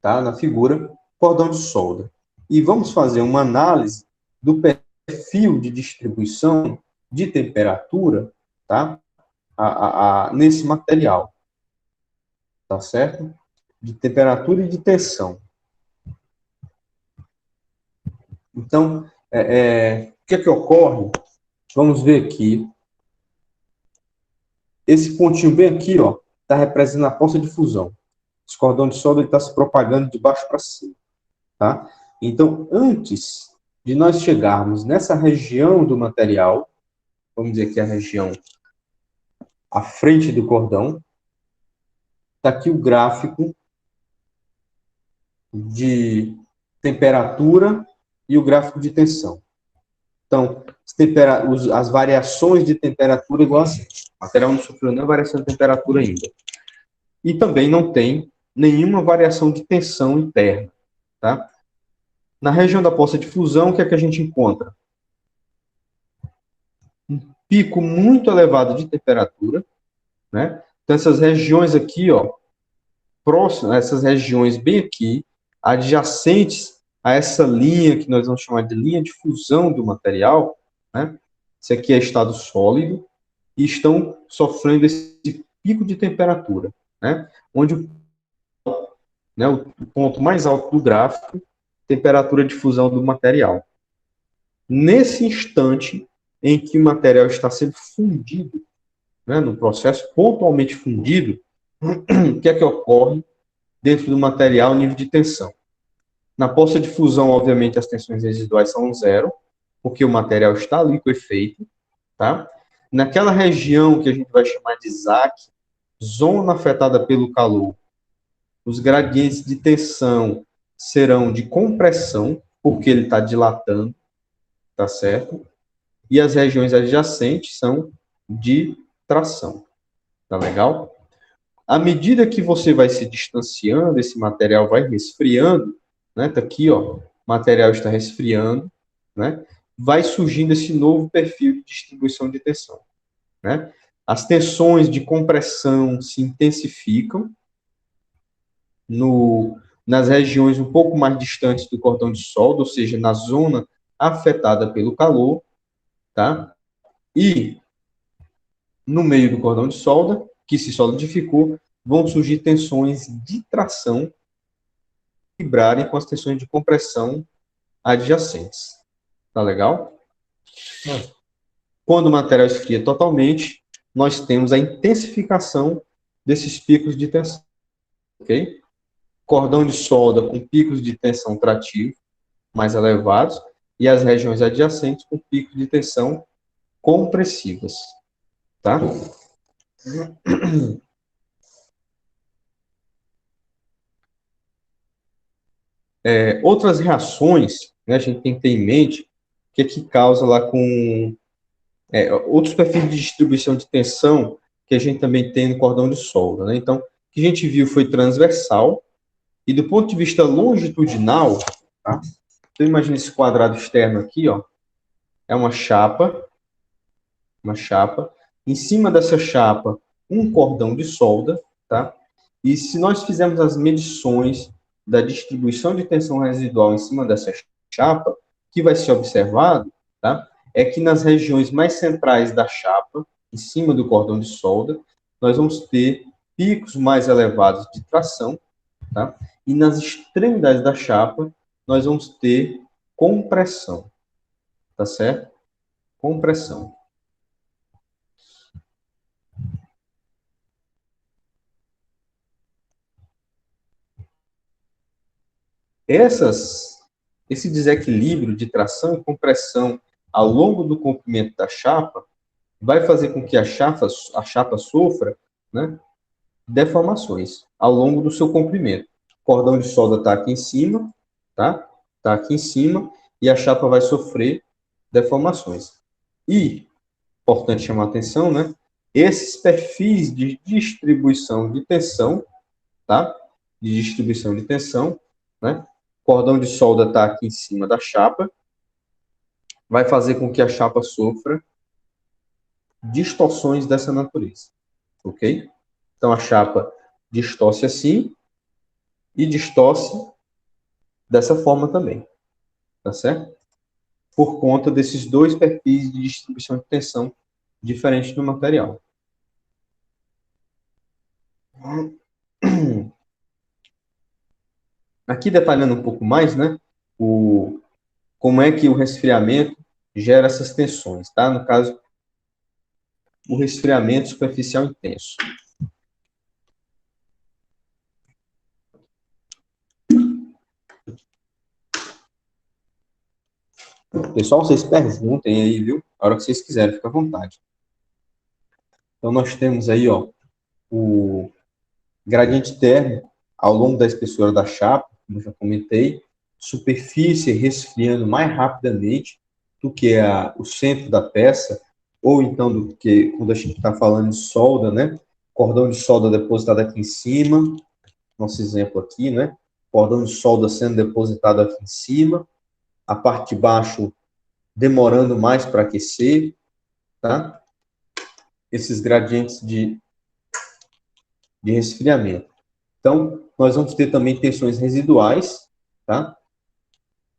[SPEAKER 1] tá, na figura, cordão de solda. E vamos fazer uma análise do perfil de distribuição de temperatura, tá, nesse material, tá certo? De temperatura e de tensão. Então, o que é que ocorre? Vamos ver aqui. Esse pontinho bem aqui, ó, está representando a poça de fusão. Esse cordão de solda está se propagando de baixo para cima, tá? Então, antes de nós chegarmos nessa região do material, vamos dizer que é a região à frente do cordão, está aqui o gráfico de temperatura e o gráfico de tensão. Então, as variações de temperatura igual assim. O material não sofreu nenhuma variação de temperatura ainda. E também não tem nenhuma variação de tensão interna, tá? Na região da poça de fusão, o que é que a gente encontra? Um pico muito elevado de temperatura, né? Então, essas regiões aqui, ó, próximas, essas regiões bem aqui, adjacentes a essa linha que nós vamos chamar de linha de fusão do material, né? Esse aqui é estado sólido, e estão sofrendo esse pico de temperatura, né? Onde o ponto mais alto do gráfico, temperatura de fusão do material. Nesse instante em que o material está sendo fundido, né, no processo pontualmente fundido, o que é que ocorre dentro do material nível de tensão? Na poça de fusão, obviamente, as tensões residuais são zero, porque o material está liquefeito, tá? Naquela região que a gente vai chamar de ZAC, zona afetada pelo calor, os gradientes de tensão serão de compressão, porque ele está dilatando, tá certo? E as regiões adjacentes são de tração, tá legal? À medida que você vai se distanciando, esse material vai resfriando, né? Tá aqui, ó, o material está resfriando, né? Vai surgindo esse novo perfil de distribuição de tensão, né? As tensões de compressão se intensificam nas regiões um pouco mais distantes do cordão de solda, ou seja, na zona afetada pelo calor, tá? E no meio do cordão de solda, que se solidificou, vão surgir tensões de tração que vibrarem com as tensões de compressão adjacentes. Tá legal? Quando o material esfria totalmente, nós temos a intensificação desses picos de tensão. Ok? Cordão de solda com picos de tensão trativo mais elevados e as regiões adjacentes com picos de tensão compressivas. Tá? Outras reações, né, a gente tem que ter em mente que causa lá com outros perfis de distribuição de tensão que a gente também tem no cordão de solda. Né? Então, o que a gente viu foi transversal e do ponto de vista longitudinal, tá? Então, imagina esse quadrado externo aqui, ó, é uma chapa, em cima dessa chapa, um cordão de solda, tá? E se nós fizermos as medições da distribuição de tensão residual em cima dessa chapa, o que vai ser observado, tá? É que nas regiões mais centrais da chapa, em cima do cordão de solda, nós vamos ter picos mais elevados de tração, tá? E nas extremidades da chapa, nós vamos ter compressão, tá certo? Compressão. Esse desequilíbrio de tração e compressão ao longo do comprimento da chapa vai fazer com que a chapa sofra, né, deformações ao longo do seu comprimento. O cordão de solda está aqui em cima, tá? Está aqui em cima e a chapa vai sofrer deformações. E, importante chamar a atenção, né? Esses perfis de distribuição de tensão, tá? De distribuição de tensão, né? O cordão de solda está aqui em cima da chapa, vai fazer com que a chapa sofra distorções dessa natureza, ok? Então, a chapa distorce assim e distorce dessa forma também, tá certo? Por conta desses dois perfis de distribuição de tensão diferentes do material. Aqui detalhando um pouco mais, né, como é que o resfriamento gera essas tensões, tá? No caso, o resfriamento superficial intenso. Pessoal, vocês perguntem aí, viu? A hora que vocês quiserem, fica à vontade. Então, nós temos aí, ó, o gradiente térmico ao longo da espessura da chapa, como eu já comentei, superfície resfriando mais rapidamente do que o centro da peça, ou então do que quando a gente está falando de solda, né? Cordão de solda depositado aqui em cima, nosso exemplo aqui, né? Cordão de solda sendo depositado aqui em cima, a parte de baixo demorando mais para aquecer, tá? Esses gradientes de resfriamento. Então, nós vamos ter também tensões residuais, tá?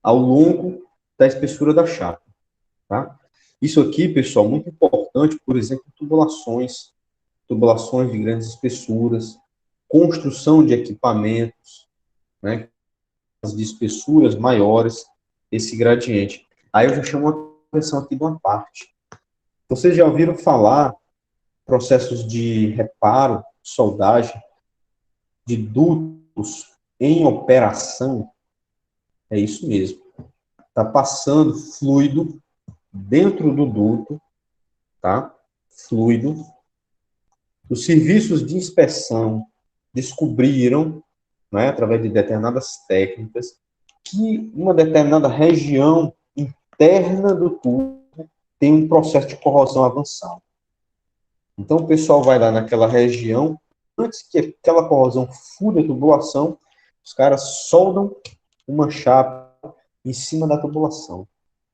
[SPEAKER 1] Ao longo da espessura da chapa, tá? Isso aqui, pessoal, muito importante, por exemplo, tubulações de grandes espessuras, construção de equipamentos, né? De espessuras maiores, esse gradiente. Aí eu já chamo a atenção aqui de uma parte. Vocês já ouviram falar processos de reparo, soldagem, de dutos em operação? É isso mesmo. Está passando fluido dentro do duto, tá? Fluido. Os serviços de inspeção descobriram, né, através de determinadas técnicas, que uma determinada região interna do tubo tem um processo de corrosão avançado. Então, o pessoal vai lá naquela região, antes que aquela corrosão fure a tubulação, os caras soldam uma chapa em cima da tubulação.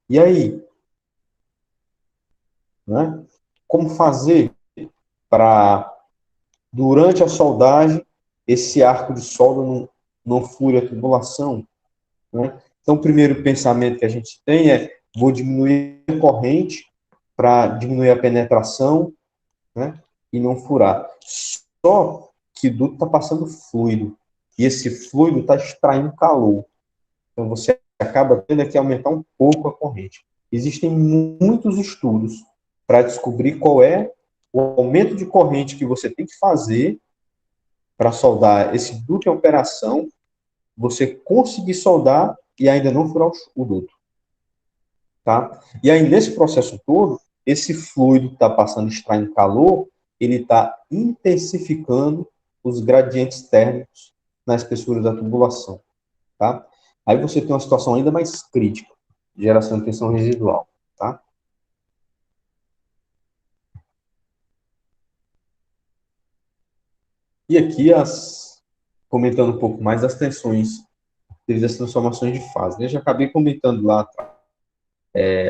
[SPEAKER 1] E aí? Né? Como fazer para, durante a soldagem, esse arco de solda não fure a tubulação? Né? Então, o primeiro pensamento que a gente tem é: vou diminuir a corrente para diminuir a penetração, né? E não furar. Só que o duto está passando fluido. E esse fluido está extraindo calor. Então, você acaba tendo que aumentar um pouco a corrente. Existem muitos estudos para descobrir qual é o aumento de corrente que você tem que fazer para soldar esse duto em operação, você conseguir soldar e ainda não furar o duto. Tá? E aí, nesse processo todo, esse fluido que está passando, extraindo calor, ele está intensificando os gradientes térmicos na espessura da tubulação. Tá? Aí você tem uma situação ainda mais crítica, de geração de tensão residual. Tá? E aqui, comentando um pouco mais das tensões devido às transformações de fase. Eu já acabei comentando lá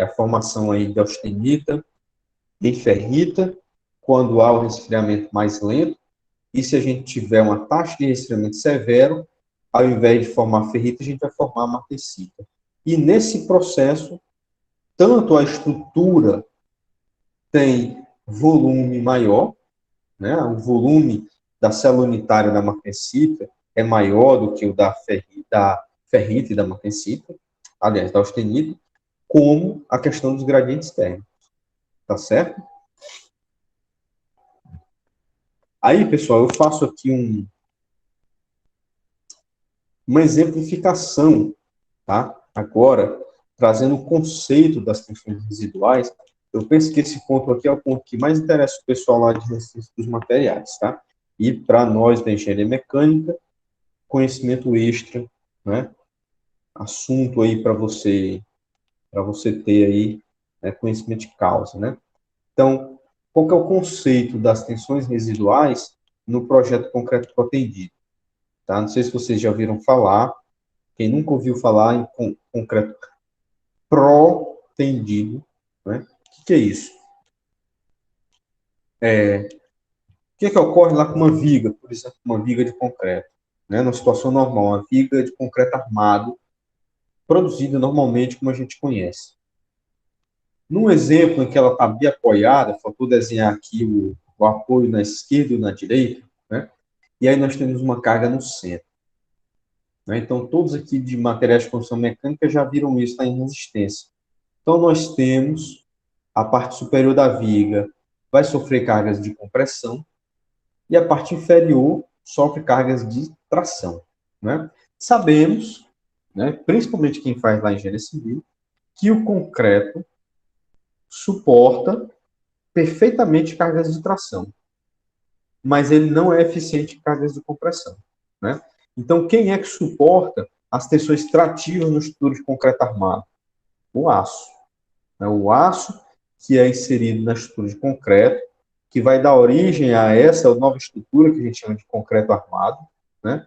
[SPEAKER 1] a formação aí de austenita e ferrita, quando há o resfriamento mais lento, e se a gente tiver uma taxa de resfriamento severo, ao invés de formar ferrita, a gente vai formar martensita. E nesse processo, tanto a estrutura tem volume maior, né? O volume da célula unitária da martensita é maior do que o da ferrita e da martensita, aliás, da austenita, como a questão dos gradientes térmicos. Tá certo? Aí, pessoal, eu faço aqui uma exemplificação, tá? Agora, trazendo o conceito das tensões residuais, eu penso que esse ponto aqui é o ponto que mais interessa o pessoal lá de resistência dos materiais, tá? E para nós da engenharia mecânica, conhecimento extra, né? Assunto aí para você ter aí, né, conhecimento de causa, né? Então, qual que é o conceito das tensões residuais no projeto concreto protendido? Tá? Não sei se vocês já ouviram falar, quem nunca ouviu falar em concreto protendido, né? O que é isso? O que ocorre lá com uma viga, por exemplo, uma viga de concreto? Né? Numa situação normal, uma viga de concreto armado, produzida normalmente como a gente conhece. Num exemplo em que ela está bem apoiada, faltou desenhar aqui o apoio na esquerda e na direita, né? E aí nós temos uma carga no centro. Né? Então, todos aqui de materiais de construção mecânica já viram isso em resistência. Então, nós temos a parte superior da viga vai sofrer cargas de compressão e a parte inferior sofre cargas de tração. Né? Sabemos, né, principalmente quem faz lá em engenharia civil, que o concreto suporta perfeitamente cargas de tração, mas ele não é eficiente em cargas de compressão. Né? Então, quem é que suporta as tensões trativas no estrutura de concreto armado? O aço. O aço que é inserido na estrutura de concreto, que vai dar origem a essa nova estrutura que a gente chama de concreto armado, né?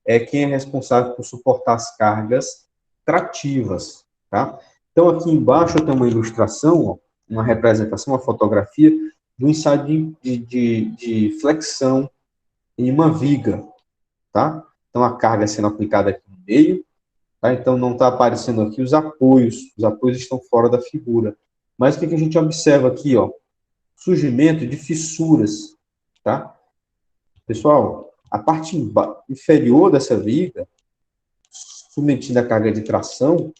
[SPEAKER 1] É quem é responsável por suportar as cargas trativas. Tá? Então, aqui embaixo eu tenho uma ilustração, ó, uma representação, uma fotografia do ensaio de flexão em uma viga. Tá? Então, a carga sendo aplicada aqui no meio. Tá? Então, não está aparecendo aqui os apoios estão fora da figura. Mas o que a gente observa aqui? Ó? Surgimento de fissuras. Tá? Pessoal, a parte inferior dessa viga, submetida à carga de tração,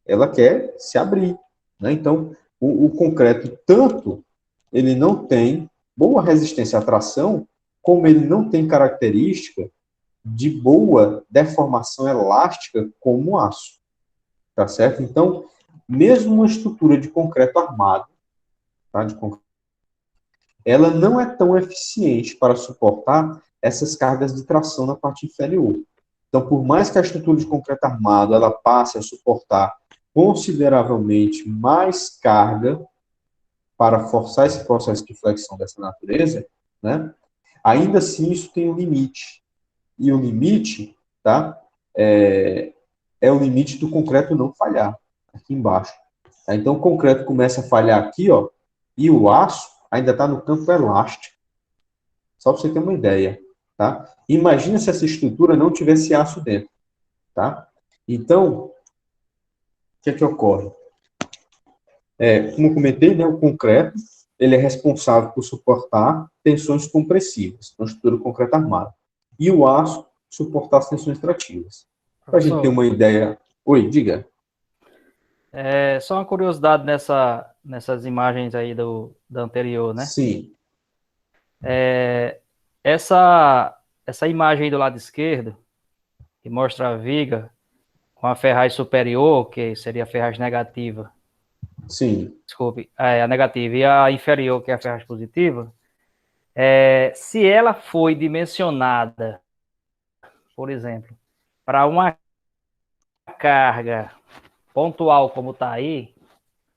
[SPEAKER 1] ela quer se abrir. Né? Então, o concreto, tanto ele não tem boa resistência à tração, como ele não tem característica de boa deformação elástica como o aço. Tá certo? Então, mesmo uma estrutura de concreto armado, tá? Ela não é tão eficiente para suportar essas cargas de tração na parte inferior. Então, por mais que a estrutura de concreto armado ela passe a suportar consideravelmente mais carga para forçar esse processo de flexão dessa natureza, né? Ainda assim isso tem um limite. E o limite, tá? É o limite do concreto não falhar, aqui embaixo. Tá? Então, o concreto começa a falhar aqui, ó, e o aço ainda está no campo elástico. Só para você ter uma ideia. Tá? Imagina se essa estrutura não tivesse aço dentro. Tá? Então, o que é que ocorre? Como eu comentei, né, o concreto ele é responsável por suportar tensões compressivas na estrutura concreta armada. E o aço suportar as tensões trativas. Para a gente ter uma ideia... Oi, diga.
[SPEAKER 3] Só uma curiosidade nessas imagens aí da anterior, né?
[SPEAKER 1] Sim.
[SPEAKER 3] Essa imagem aí do lado esquerdo, que mostra a viga com a ferragem superior, que seria a ferragem negativa.
[SPEAKER 1] Sim.
[SPEAKER 3] Desculpe, a negativa, e a inferior, que é a ferragem positiva. Se ela foi dimensionada, por exemplo, para uma carga pontual como está aí,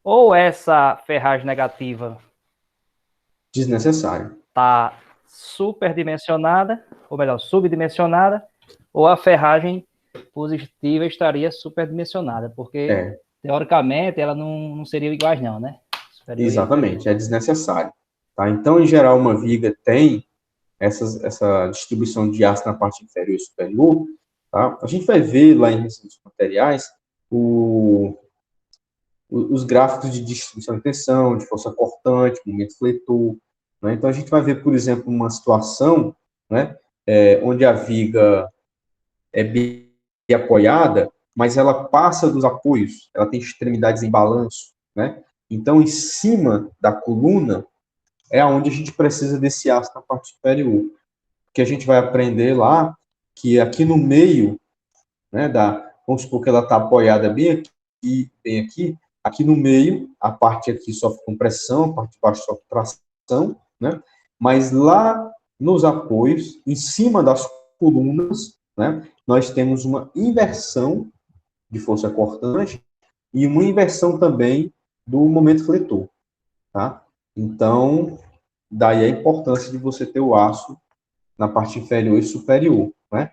[SPEAKER 3] ou essa ferragem negativa
[SPEAKER 1] Desnecessário.
[SPEAKER 3] está superdimensionada, ou melhor, subdimensionada, ou a ferragem positiva estaria superdimensionada, porque, teoricamente, ela não seria iguais não, né? Superior.
[SPEAKER 1] Exatamente, é desnecessário. Tá? Então, em geral, uma viga tem essa distribuição de aço na parte inferior e superior. Tá? A gente vai ver lá em resíduos materiais os gráficos de distribuição de tensão, de força cortante, momento fletor. Né? Então, a gente vai ver, por exemplo, uma situação, né, onde a viga é bem apoiada, mas ela passa dos apoios, ela tem extremidades em balanço. Né? Então, em cima da coluna, é onde a gente precisa desse aço na parte superior. Que a gente vai aprender lá que aqui no meio, né, vamos supor que ela está apoiada bem aqui no meio, a parte aqui sofre compressão, a parte de baixo sofre tração, né, mas lá nos apoios, em cima das colunas, né, nós temos uma inversão de força cortante e uma inversão também do momento fletor, tá? Então, daí a importância de você ter o aço na parte inferior e superior, né?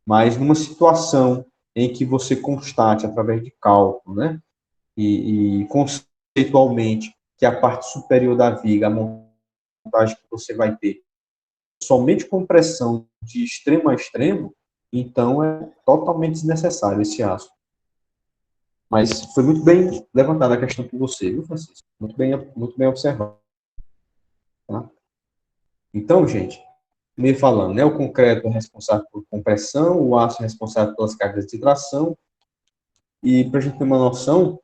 [SPEAKER 1] Mas numa situação em que você constate, através de cálculo, né? E conceitualmente, que a parte superior da viga, a montagem que você vai ter, somente compressão de extremo a extremo, então é totalmente desnecessário esse aço. Mas foi muito bem levantada a questão por você, viu, Francisco? Muito bem observado. Tá? Então, gente, me falando, né, o concreto é responsável por compressão, o aço é responsável pelas cargas de tração, e para a gente ter uma noção,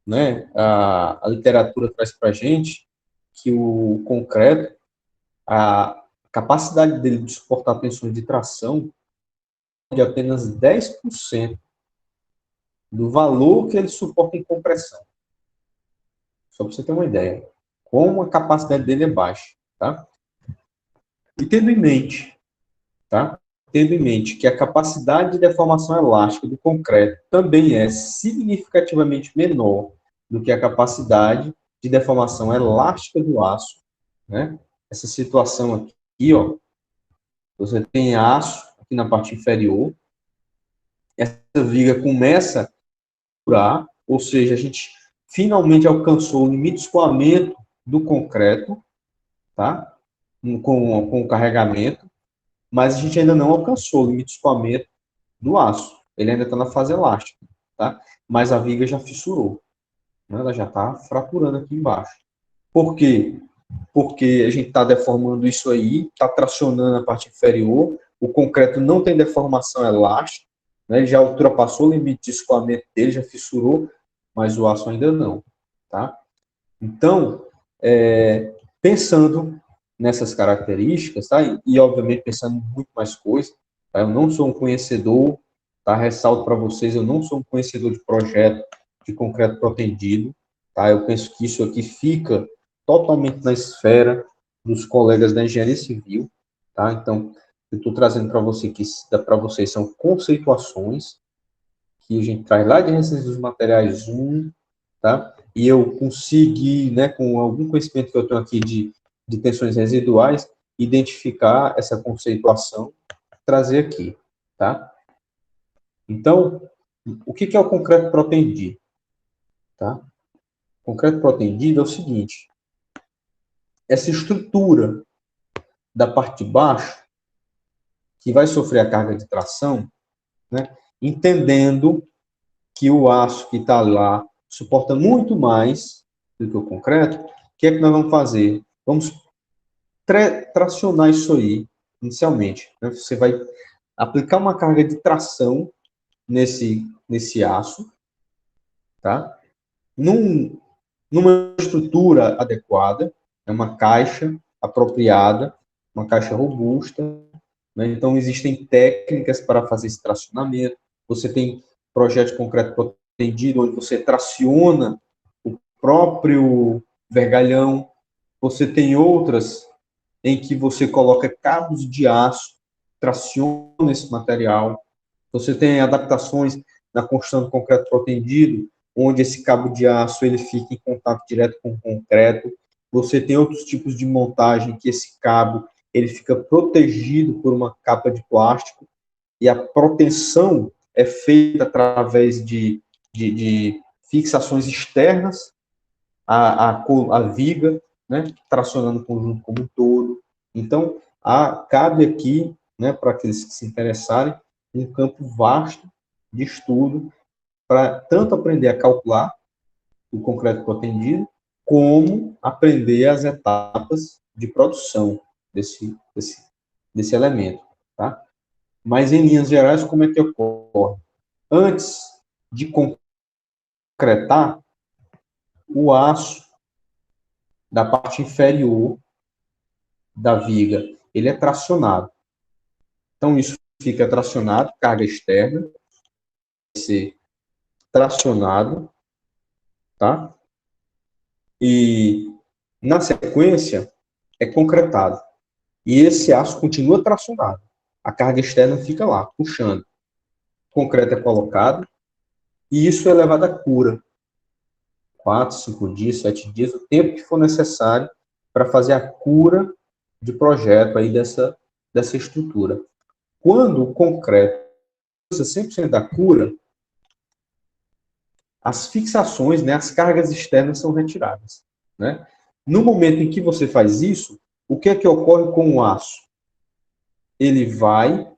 [SPEAKER 1] né, a literatura traz para a gente que o concreto, a capacidade dele de suportar tensões de tração é de apenas 10% do valor que ele suporta em compressão. Só para você ter uma ideia, como a capacidade dele é baixa, tá? E tendo em mente, tá? Tendo em mente que a capacidade de deformação elástica do concreto também é significativamente menor do que a capacidade de deformação elástica do aço, né? Essa situação aqui, ó, você tem aço aqui na parte inferior, essa viga começa a furar, ou seja, a gente finalmente alcançou o limite de escoamento do concreto, tá? Com o carregamento, mas a gente ainda não alcançou o limite de escoamento do aço. Ele ainda está na fase elástica, tá? Mas a viga já fissurou, né? Ela já está fraturando aqui embaixo. Por quê? Porque a gente está deformando isso aí, está tracionando a parte inferior, o concreto não tem deformação elástica, né? Ele já ultrapassou o limite de escoamento dele, já fissurou, mas o aço ainda não, tá? Então, pensando nessas características, tá? E obviamente pensando em muito mais coisas, tá? Eu não sou um conhecedor, tá? Ressalto para vocês, eu não sou um conhecedor de projeto de concreto protendido, tá? Eu penso que isso aqui fica totalmente na esfera dos colegas da engenharia civil, tá? Então, eu estou trazendo para vocês são conceituações que a gente traz lá de Resíduos dos Materiais 1, tá? E eu consegui, né, com algum conhecimento que eu tenho aqui de tensões residuais, identificar essa conceituação, trazer aqui, tá? Então, o que é o concreto protendido? Tá? O concreto protendido é o seguinte, essa estrutura da parte de baixo, que vai sofrer a carga de tração, né, entendendo que o aço que está lá suporta muito mais do que o concreto, que é que nós vamos fazer? Vamos tracionar isso aí, inicialmente. Né? Você vai aplicar uma carga de tração nesse aço, tá? Numa estrutura adequada, é uma caixa apropriada, uma caixa robusta, né? Então, existem técnicas para fazer esse tracionamento. Você tem projeto de concreto protendido, onde você traciona o próprio vergalhão. Você tem outras em que você coloca cabos de aço, traciona esse material. Você tem adaptações na construção do concreto protendido, onde esse cabo de aço ele fica em contato direto com o concreto. Você tem outros tipos de montagem que esse cabo ele fica protegido por uma capa de plástico e a proteção é feita através de fixações externas à viga, né, tracionando o conjunto como um todo. Então, cabe aqui, né, para aqueles que se interessarem, um campo vasto de estudo para tanto aprender a calcular o concreto protendido, como aprender as etapas de produção desse elemento, tá? Mas, em linhas gerais, como é que ocorre? Antes de concretar, o aço da parte inferior da viga, ele é tracionado. Então, isso fica tracionado, carga externa, vai ser tracionado, tá? E, na sequência, é concretado. E esse aço continua tracionado. A carga externa fica lá, puxando. O concreto é colocado e isso é levado à cura. 4, 5 dias, 7 dias, o tempo que for necessário para fazer a cura de projeto aí dessa estrutura. Quando o concreto 100% da cura, as fixações, né, as cargas externas são retiradas, né? No momento em que você faz isso, o que é que ocorre com o aço? Ele vai...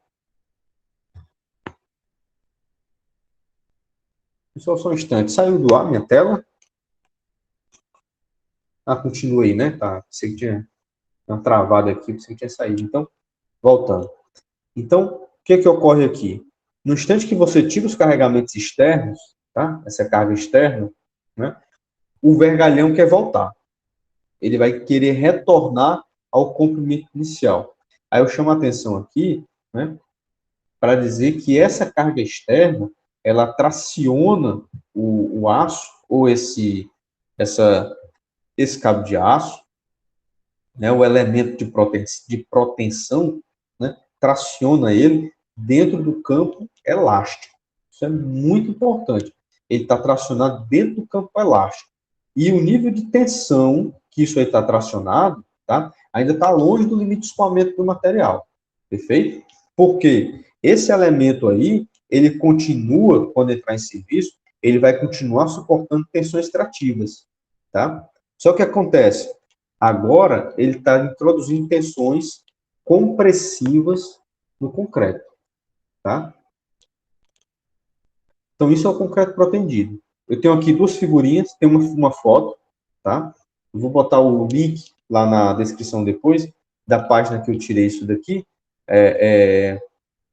[SPEAKER 1] Só um instante. Saiu do ar minha tela? Continua aí, né? Tá. Pensei que tinha uma travada aqui, pensei que tinha saído. Então, voltando. Então, o que é que ocorre aqui? No instante que você tira os carregamentos externos, tá? Essa carga externa, né? O vergalhão quer voltar. Ele vai querer retornar ao comprimento inicial. Aí eu chamo a atenção aqui, né? Para dizer que essa carga externa, ela traciona o aço, ou esse cabo de aço, né, o elemento de proteção, né, traciona ele dentro do campo elástico. Isso é muito importante. Ele está tracionado dentro do campo elástico. E o nível de tensão que isso aí está tracionado, tá, ainda está longe do limite de escoamento do material. Perfeito? Porque esse elemento aí, ele continua, quando entrar em serviço, ele vai continuar suportando tensões trativas. Tá? Só que acontece, agora ele está introduzindo tensões compressivas no concreto. Tá? Então, isso é o concreto protendido. Eu tenho aqui duas figurinhas, tem uma foto, tá? Eu vou botar o link lá na descrição depois, da página que eu tirei isso daqui. É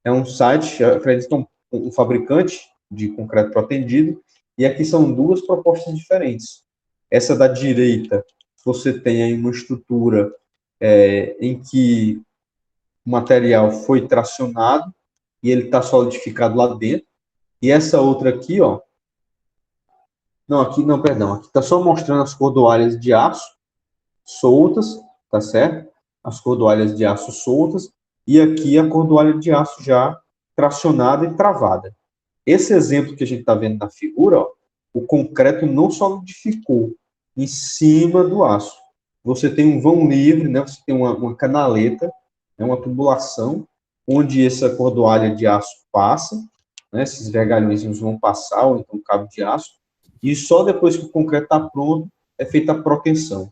[SPEAKER 1] um site, acredito que é um fabricante de concreto protendido, e aqui são duas propostas diferentes. Essa da direita, você tem aí uma estrutura em que o material foi tracionado e ele está solidificado lá dentro. E essa outra aqui, ó, aqui está só mostrando as cordoalhas de aço soltas, tá certo? As cordoalhas de aço soltas, e aqui a cordoalha de aço já tracionada e travada. Esse exemplo que a gente está vendo na figura, ó, o concreto não solidificou em cima do aço. Você tem um vão livre, né? Você tem uma canaleta, né? Uma tubulação, onde essa cordoalha de aço passa, né? Esses vergalhões vão passar, ou então cabo de aço, e só depois que o concreto está pronto, é feita a proteção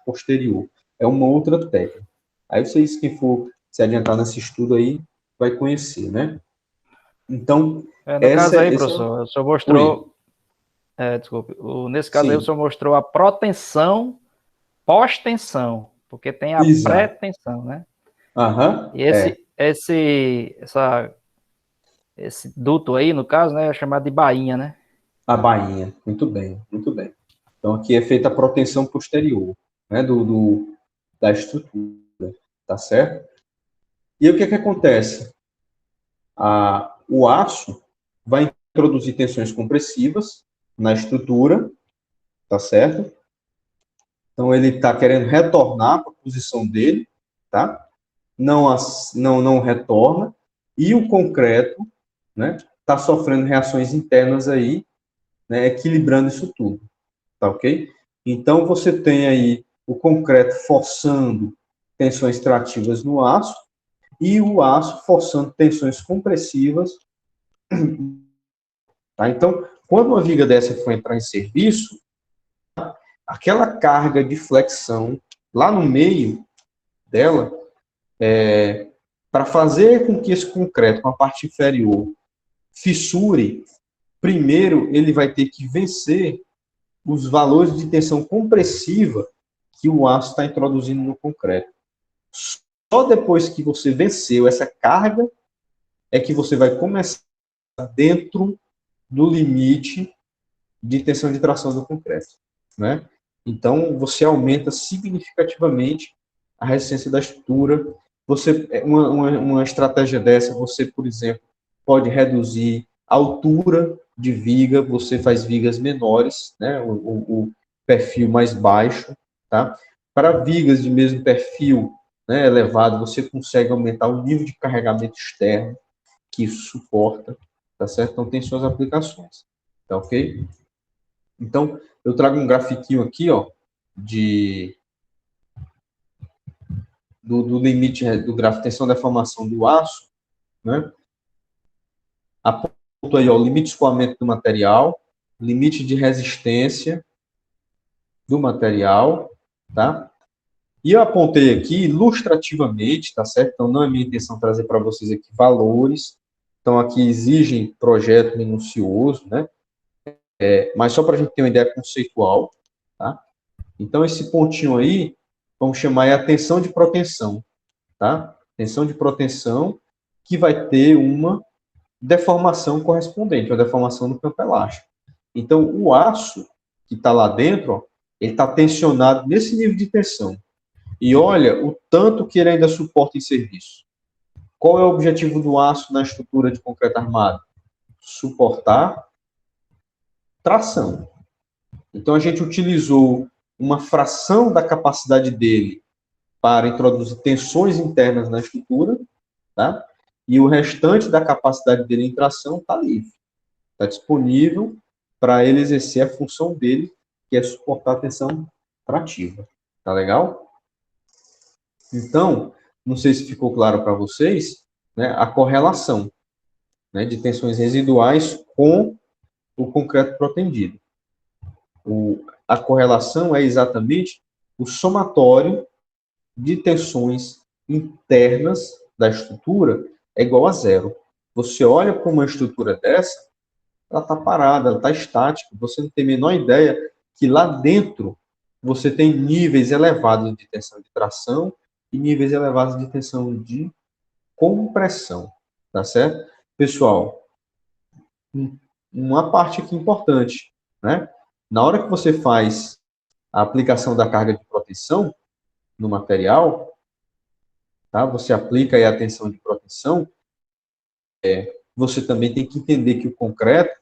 [SPEAKER 1] posterior. É uma outra técnica. Aí vocês, quem for se adiantar nesse estudo aí, vai conhecer, né? Então,
[SPEAKER 3] no caso aí, professor, o senhor mostrou Desculpe. Nesse caso aí, o
[SPEAKER 1] Sim.
[SPEAKER 3] senhor mostrou a protensão pós-tensão, porque tem a
[SPEAKER 1] Exato.
[SPEAKER 3] pré-tensão, né?
[SPEAKER 1] Aham,
[SPEAKER 3] E esse duto aí, no caso, né, é chamado de bainha, né?
[SPEAKER 1] a bainha. Muito bem, muito bem. Então, aqui é feita a proteção posterior, né, da estrutura, tá certo? E o que acontece? O aço vai introduzir tensões compressivas na estrutura, tá certo? Então, ele está querendo retornar para a posição dele, tá? Não retorna, e o concreto, né, está sofrendo reações internas aí, né, equilibrando isso tudo, tá ok? Então, você tem aí o concreto forçando tensões trativas no aço e o aço forçando tensões compressivas, tá? Então, quando uma viga dessa for entrar em serviço, aquela carga de flexão lá no meio dela, para fazer com que esse concreto, com a parte inferior, fissure, primeiro ele vai ter que vencer os valores de tensão compressiva que o aço está introduzindo no concreto. Só depois que você venceu essa carga é que você vai começar dentro do limite de tensão de tração do concreto, né? Então, você aumenta significativamente a resistência da estrutura. Uma estratégia dessa, você, por exemplo, pode reduzir a altura de viga, você faz vigas menores, né? O perfil mais baixo, tá? Para vigas de mesmo perfil, né, elevado, você consegue aumentar o nível de carregamento externo que isso suporta, tá certo? Então, tem suas aplicações, tá ok? Então, eu trago um grafiquinho aqui, ó, do limite do gráfico de tensão e deformação do aço, né? Aponto aí, ó, o limite de escoamento do material, limite de resistência do material, tá? E eu apontei aqui ilustrativamente, tá certo? Então, não é minha intenção trazer para vocês aqui valores, então aqui exigem projeto minucioso, né? Mas só para a gente ter uma ideia conceitual, tá? Então, esse pontinho aí, vamos chamar aí a tensão de proteção, tá? Tensão de proteção que vai ter uma deformação correspondente, uma deformação no campo elástico. Então, o aço que está lá dentro, ó, ele está tensionado nesse nível de tensão. E olha o tanto que ele ainda suporta em serviço. Qual é o objetivo do aço na estrutura de concreto armado? Suportar tração. Então, a gente utilizou uma fração da capacidade dele para introduzir tensões internas na estrutura, tá? E o restante da capacidade dele em tração está livre. Está disponível para ele exercer a função dele, que é suportar a tensão trativa. Tá legal? Então, não sei se ficou claro para vocês, né, a correlação, né, de tensões residuais com o concreto protendido. A correlação é exatamente o somatório de tensões internas da estrutura é igual a zero. Você olha para uma estrutura dessa, ela está parada, ela está estática, você não tem a menor ideia que lá dentro você tem níveis elevados de tensão de tração e níveis elevados de tensão de compressão, tá certo? Pessoal, uma parte aqui importante, né? Na hora que você faz a aplicação da carga de proteção no material, tá? Você aplica aí a tensão de proteção, você também tem que entender que o concreto,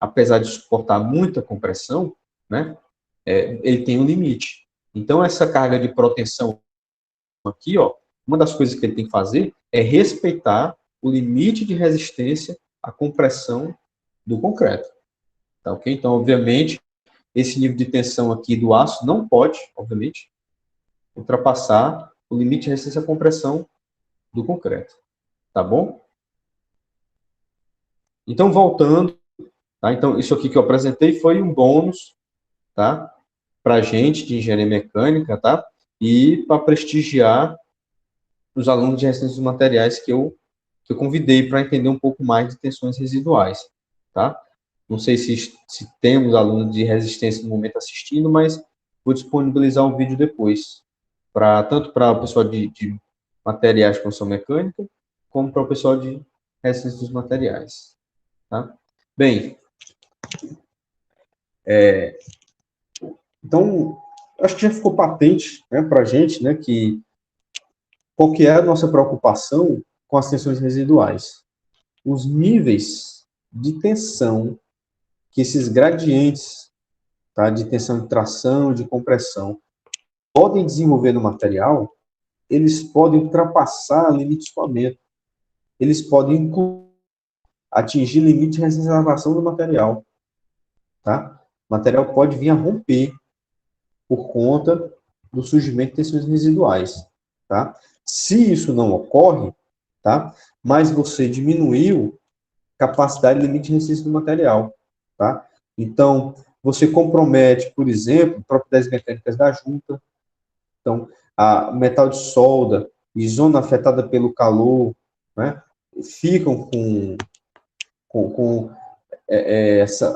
[SPEAKER 1] apesar de suportar muita compressão, né? Ele tem um limite. Então, essa carga de proteção aqui, ó, uma das coisas que ele tem que fazer é respeitar o limite de resistência à compressão do concreto. Tá ok? Então, obviamente, esse nível de tensão aqui do aço não pode, obviamente, ultrapassar o limite de resistência à compressão do concreto. Tá bom? Então, voltando, tá? Então, isso aqui que eu apresentei foi um bônus, tá? Para a gente de engenharia mecânica, tá? E para prestigiar os alunos de resistência dos materiais que eu convidei para entender um pouco mais de tensões residuais, tá? Não sei se temos alunos de resistência no momento assistindo, mas vou disponibilizar um vídeo depois, tanto para o pessoal de materiais de construção mecânica, como para o pessoal de resistência dos materiais. Tá? Bem, então, acho que já ficou patente, né, para a gente, né, qual que é a nossa preocupação com as tensões residuais. Os níveis de tensão que esses gradientes, tá, de tensão de tração, de compressão, podem desenvolver no material, eles podem ultrapassar o limite de escoamento. Eles podem atingir o limite de resistência do material. Tá? O material pode vir a romper por conta do surgimento de tensões residuais. Tá? Se isso não ocorre, tá? Mas você diminuiu a capacidade e limite de resistência do material. Tá? Então, você compromete, por exemplo, propriedades mecânicas da junta. Então, a metal de solda e zona afetada pelo calor, né, ficam com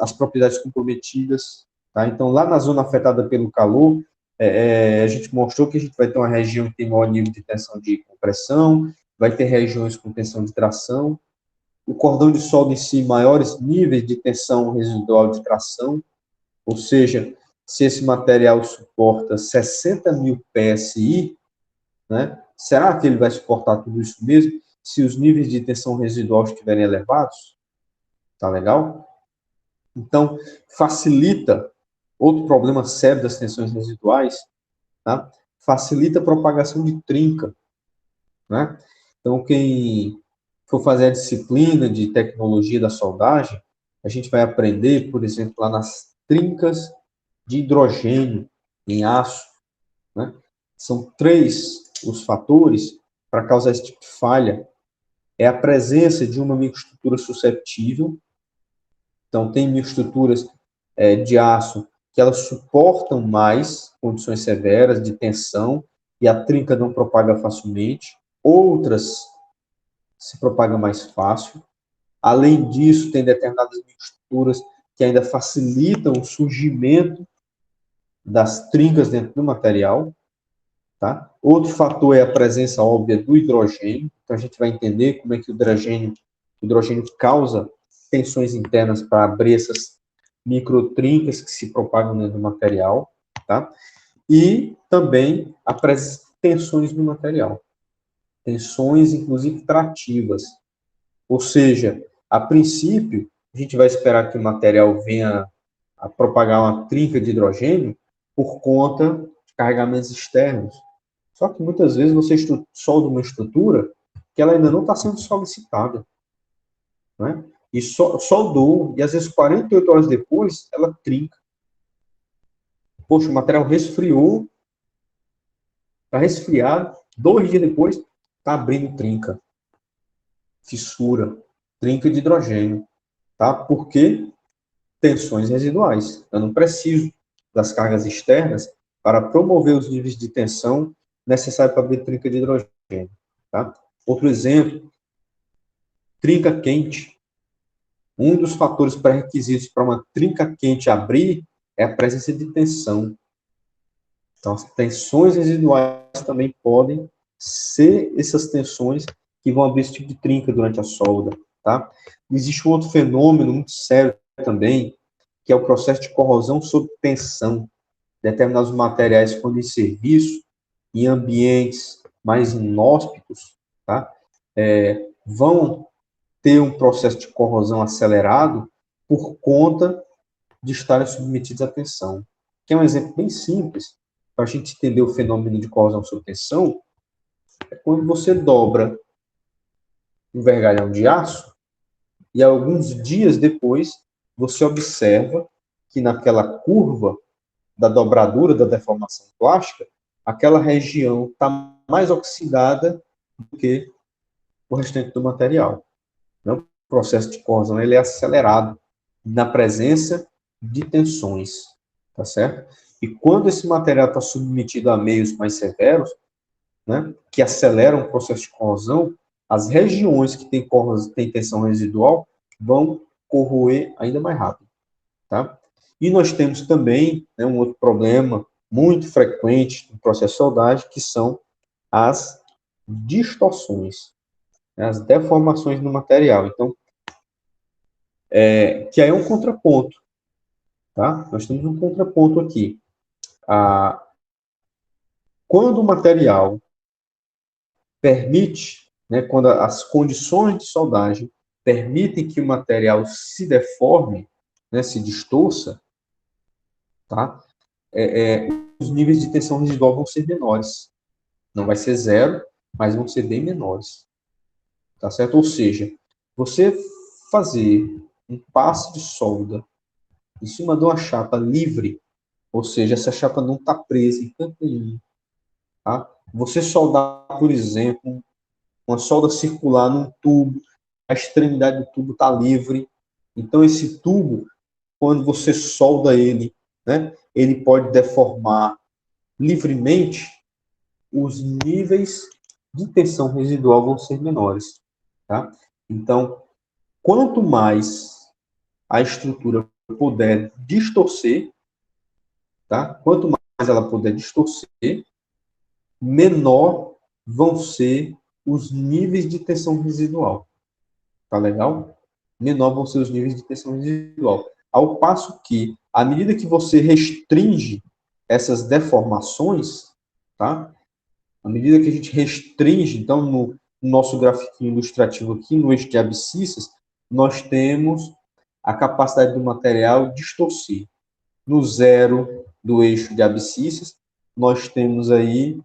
[SPEAKER 1] as propriedades comprometidas. Tá? Então, lá na zona afetada pelo calor, a gente mostrou que a gente vai ter uma região que tem maior nível de tensão de compressão, vai ter regiões com tensão de tração. O cordão de solda em si, maiores níveis de tensão residual de tração, ou seja, se esse material suporta 60.000 PSI, né, será que ele vai suportar tudo isso mesmo se os níveis de tensão residual estiverem elevados? Tá legal? Então, facilita, outro problema sério das tensões residuais, tá? Facilita a propagação de trinca. Né? Então, quem for fazer a disciplina de tecnologia da soldagem, a gente vai aprender, por exemplo, lá nas trincas de hidrogênio em aço. Né? São 3 os fatores para causar esse tipo de falha. É a presença de uma microestrutura susceptível. Então, tem microestruturas de aço que elas suportam mais condições severas de tensão e a trinca não propaga facilmente. Outras se propaga mais fácil. Além disso, tem determinadas microestruturas que ainda facilitam o surgimento das trincas dentro do material. Tá? Outro fator é a presença óbvia do hidrogênio. Então, a gente vai entender como é que o hidrogênio causa tensões internas para abrir essas microtrincas que se propagam dentro do material. Tá? E também a presença de tensões no material. Tensões, inclusive, trativas. Ou seja, a princípio, a gente vai esperar que o material venha a propagar uma trinca de hidrogênio por conta de carregamentos externos. Só que muitas vezes você solda uma estrutura que ela ainda não está sendo solicitada. Né? E soldou, e às vezes 48 horas depois, ela trinca. Poxa, o material resfriou, está resfriado, 2 dias depois, está abrindo trinca. Fissura, trinca de hidrogênio. Tá? Por quê? Tensões residuais. Eu não preciso das cargas externas para promover os níveis de tensão necessários para abrir trinca de hidrogênio. Tá? Outro exemplo, trinca quente. Um dos fatores pré-requisitos para uma trinca quente abrir é a presença de tensão. Então, as tensões residuais também podem ser essas tensões que vão abrir esse tipo de trinca durante a solda. Tá? Existe um outro fenômeno muito sério também, que é o processo de corrosão sob tensão. Determinados materiais, quando em serviço, em ambientes mais inóspitos, tá? Vão ter um processo de corrosão acelerado por conta de estarem submetidos à tensão. Que é um exemplo bem simples, para a gente entender o fenômeno de corrosão sob tensão, é quando você dobra um vergalhão de aço e alguns dias depois você observa que naquela curva da dobradura, da deformação plástica, aquela região está mais oxidada do que o restante do material. Então, o processo de corrosão ele é acelerado na presença de tensões, tá certo? E quando esse material está submetido a meios mais severos, né, que aceleram o processo de corrosão, as regiões que têm tensão residual vão corroer ainda mais rápido. tá? E nós temos também, né, um outro problema muito frequente no processo de soldagem, que são as distorções, né, as deformações no material. Então, que aí é um contraponto, tá? Nós temos um contraponto aqui. Quando o material permite, né, quando as condições de soldagem permitem que o material se deforme, né, se distorça, tá? Os níveis de tensão residual vão ser menores. Não vai ser zero, mas vão ser bem menores. Tá certo? Ou seja, você fazer um passe de solda em cima de uma chapa livre, ou seja, essa chapa não está presa em canto nenhum, tá? Você soldar, por exemplo, uma solda circular num tubo, a extremidade do tubo está livre. Então, esse tubo, quando você solda ele, né, ele pode deformar livremente, os níveis de tensão residual vão ser menores. Tá? Então, quanto mais a estrutura puder distorcer, tá? Quanto mais ela puder distorcer, menor vão ser os níveis de tensão residual. Tá legal? Menor vão ser os níveis de tensão residual. Ao passo que, à medida que você restringe essas deformações, tá? À medida que a gente restringe, então, no nosso grafiquinho ilustrativo aqui, no eixo de abscissas, nós temos a capacidade do material distorcer. No zero do eixo de abscissas, nós temos aí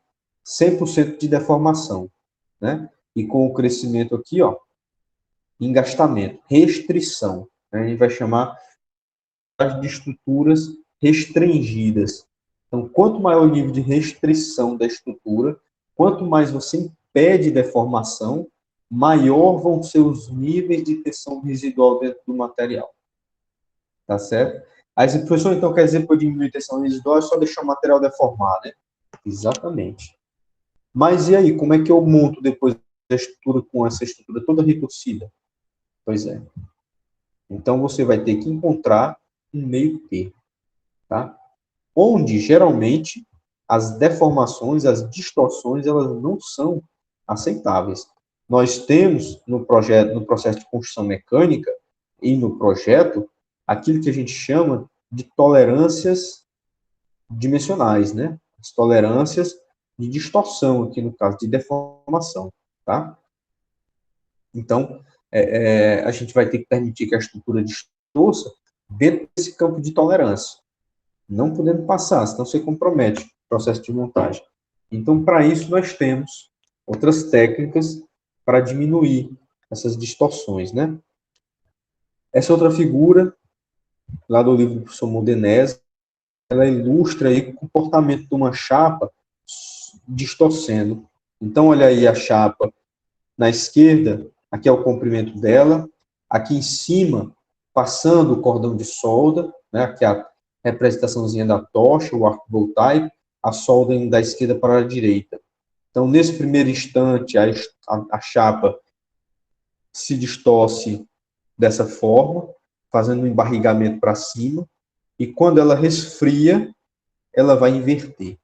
[SPEAKER 1] 100% de deformação, né? E com o crescimento aqui, ó, engastamento, restrição, né? A gente vai chamar de estruturas restringidas. Então, quanto maior o nível de restrição da estrutura, quanto mais você impede deformação, maior vão ser os níveis de tensão residual dentro do material. Tá certo? Aí, se o professor, então, quer dizer, para diminuir a tensão residual, é só deixar o material deformar, né? Exatamente. Mas e aí, como é que eu monto depois a estrutura com essa estrutura toda retorcida? Pois é. Então, você vai ter que encontrar um meio termo, tá? Onde, geralmente, as deformações, as distorções, elas não são aceitáveis. Nós temos no projeto, no processo de construção mecânica e no projeto, aquilo que a gente chama de tolerâncias dimensionais, né? As tolerâncias de distorção, aqui no caso de deformação, tá? Então, a gente vai ter que permitir que a estrutura distorça dentro desse campo de tolerância, não podendo passar, senão você compromete o processo de montagem. Então, para isso, nós temos outras técnicas para diminuir essas distorções, né? Essa outra figura, lá do livro do professor Modenese, ela ilustra aí o comportamento de uma chapa distorcendo. Então, olha aí a chapa na esquerda, aqui é o comprimento dela, aqui em cima, passando o cordão de solda, né, aqui é a representaçãozinha da tocha, o arco voltaico, a solda indo da esquerda para a direita. Então, nesse primeiro instante, a chapa se distorce dessa forma, fazendo um embarrigamento para cima, e quando ela resfria, ela vai inverter,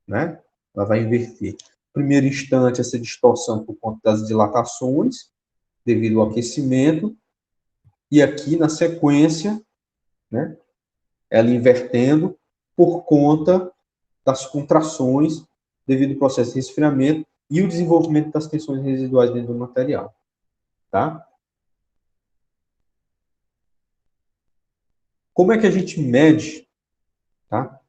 [SPEAKER 1] né? Ela vai inverter. Primeiro instante, essa distorção por conta das dilatações, devido ao aquecimento, e aqui na sequência, né, ela invertendo por conta das contrações, devido ao processo de resfriamento e o desenvolvimento das tensões residuais dentro do material. Tá? Como é que a gente mede, tá?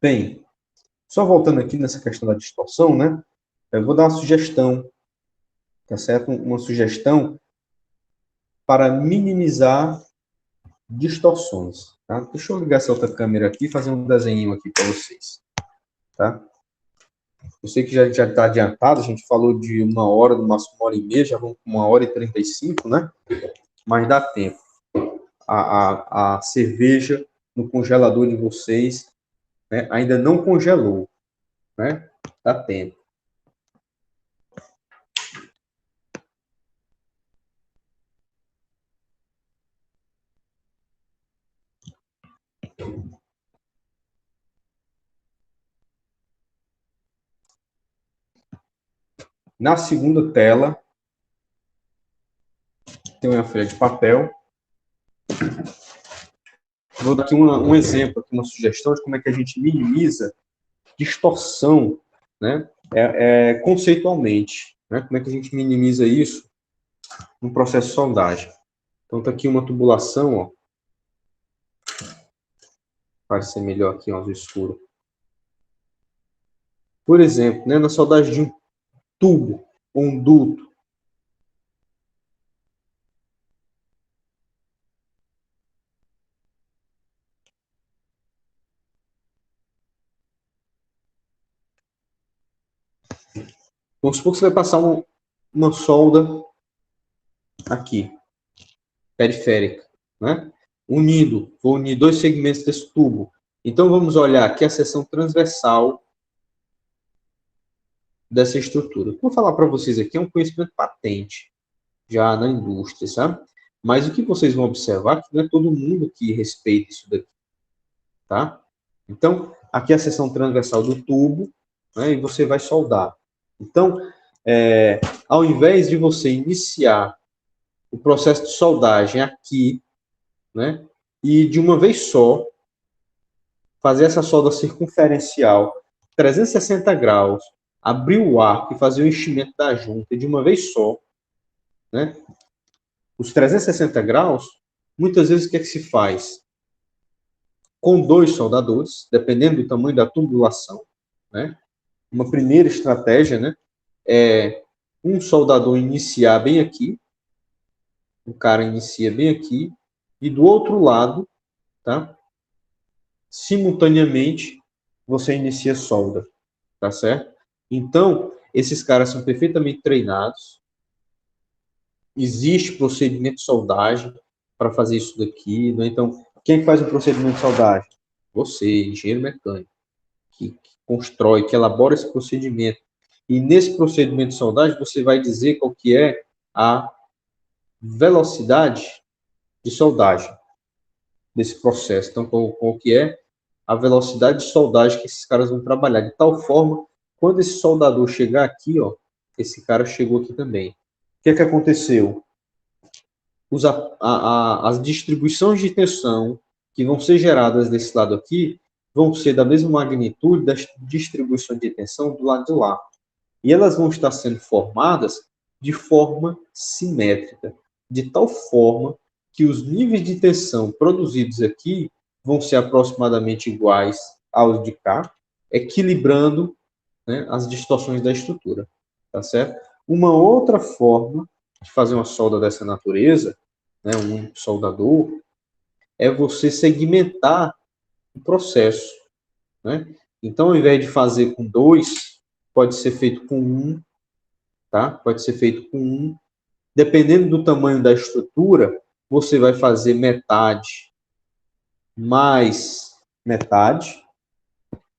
[SPEAKER 1] Bem, só voltando aqui nessa questão da distorção, né? Eu vou dar uma sugestão, tá certo? Uma sugestão para minimizar distorções, tá? Deixa eu ligar essa outra câmera aqui e fazer um desenho aqui para vocês, tá? Eu sei que já está adiantado, a gente falou de 1 hora, no máximo 1 hora e meia, já vamos com 1 hora e 35, né? Mas dá tempo. A cerveja no congelador de vocês, né, ainda não congelou, né? Dá tempo. Na segunda tela, tem uma folha de papel. Vou dar aqui um exemplo, aqui, uma sugestão de como é que a gente minimiza distorção, né, conceitualmente. Né, como é que a gente minimiza isso no processo de soldagem. Então, está aqui uma tubulação, ó. Vai ser melhor aqui, ó, no escuro. Por exemplo, né, na soldagem de um tubo ou um duto, vamos supor que você vai passar uma solda aqui, periférica, né? Vou unir dois segmentos desse tubo. Então, vamos olhar aqui a seção transversal dessa estrutura. O que eu vou falar para vocês aqui é um conhecimento patente, já na indústria, sabe? Mas o que vocês vão observar é que não é todo mundo que respeita isso daqui, tá? Então, aqui é a seção transversal do tubo, né, e você vai soldar. Então, ao invés de você iniciar o processo de soldagem aqui, né, e de uma vez só fazer essa solda circunferencial 360 graus, abrir o arco e fazer o enchimento da junta de uma vez só, né? Os 360 graus, muitas vezes o que é que se faz? Com 2 soldadores, dependendo do tamanho da tubulação, né? Uma primeira estratégia, né, é um soldador iniciar bem aqui, o cara inicia bem aqui, e do outro lado, tá? Simultaneamente, você inicia solda, tá certo? Então, esses caras são perfeitamente treinados. Existe procedimento de soldagem para fazer isso daqui, né? Então, quem faz o procedimento de soldagem? Você, engenheiro mecânico, que constrói, que elabora esse procedimento. E nesse procedimento de soldagem, você vai dizer qual que é a velocidade de soldagem desse processo. Então, qual que é a velocidade de soldagem que esses caras vão trabalhar. De tal forma, quando esse soldador chegar aqui, ó, esse cara chegou aqui também. O que é que aconteceu? As distribuições de tensão que vão ser geradas desse lado aqui vão ser da mesma magnitude das distribuições de tensão do lado de lá. E elas vão estar sendo formadas de forma simétrica, de tal forma que os níveis de tensão produzidos aqui vão ser aproximadamente iguais aos de cá, equilibrando, né, as distorções da estrutura, tá certo? Uma outra forma de fazer uma solda dessa natureza, né, um soldador, é você segmentar o processo, né? Então, ao invés de fazer com 2, pode ser feito com 1, tá? Pode ser feito com 1. Dependendo do tamanho da estrutura, você vai fazer metade mais metade,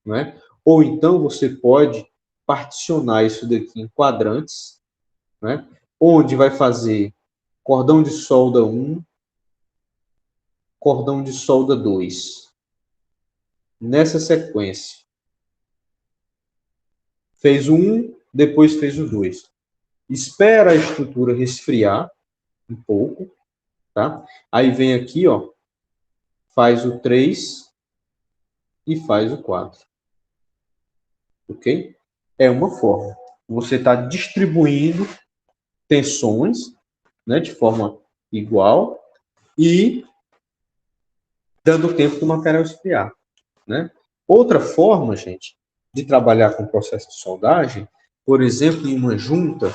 [SPEAKER 1] né? Ou então você pode particionar isso daqui em quadrantes, né? Onde vai fazer cordão de solda 1, cordão de solda 2. Nessa sequência. Fez o 1, depois fez o 2. Espera a estrutura resfriar um pouco, tá? Aí vem aqui, ó, faz o 3 e faz o 4. Ok? É uma forma. Você está distribuindo tensões, né, de forma igual e dando tempo do material esfriar, né? Outra forma, gente, de trabalhar com o processo de soldagem, por exemplo, em uma junta,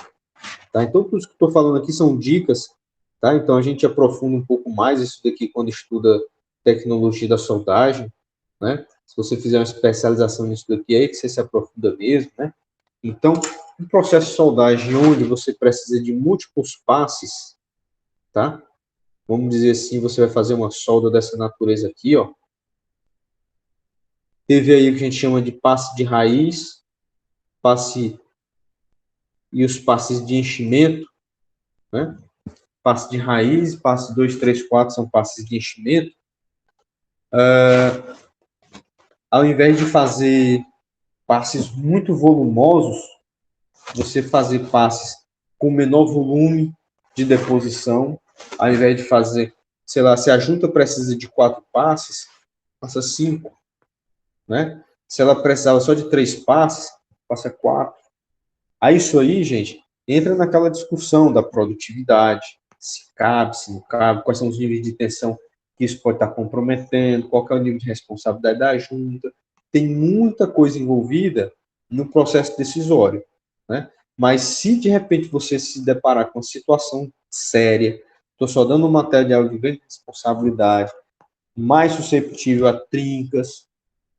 [SPEAKER 1] tá? Então, tudo isso que eu estou falando aqui são dicas, tá? Então, a gente aprofunda um pouco mais isso daqui quando estuda tecnologia da soldagem, né? Se você fizer uma especialização nisso daqui, aí que você se aprofunda mesmo, né? Então, um processo de soldagem onde você precisa de múltiplos passes, tá? Vamos dizer assim, você vai fazer uma solda dessa natureza aqui, ó. Teve aí o que a gente chama de passe de raiz, passe e os passes de enchimento, né? Passe de raiz, passe 2, 3, 4 são passes de enchimento. Ao invés de fazer passes muito volumosos, você fazer passes com menor volume de deposição, ao invés de fazer, sei lá, se a junta precisa de 4 passes, passa 5, né? Se ela precisava só de 3 passes, passa 4. Aí isso aí, gente, entra naquela discussão da produtividade, se cabe, se não cabe, quais são os níveis de tensão que isso pode estar comprometendo, qual é o nível de responsabilidade da junta. Tem muita coisa envolvida no processo decisório, né? Mas se de repente você se deparar com uma situação séria, estou só dando um material de grande responsabilidade, mais susceptível a trincas,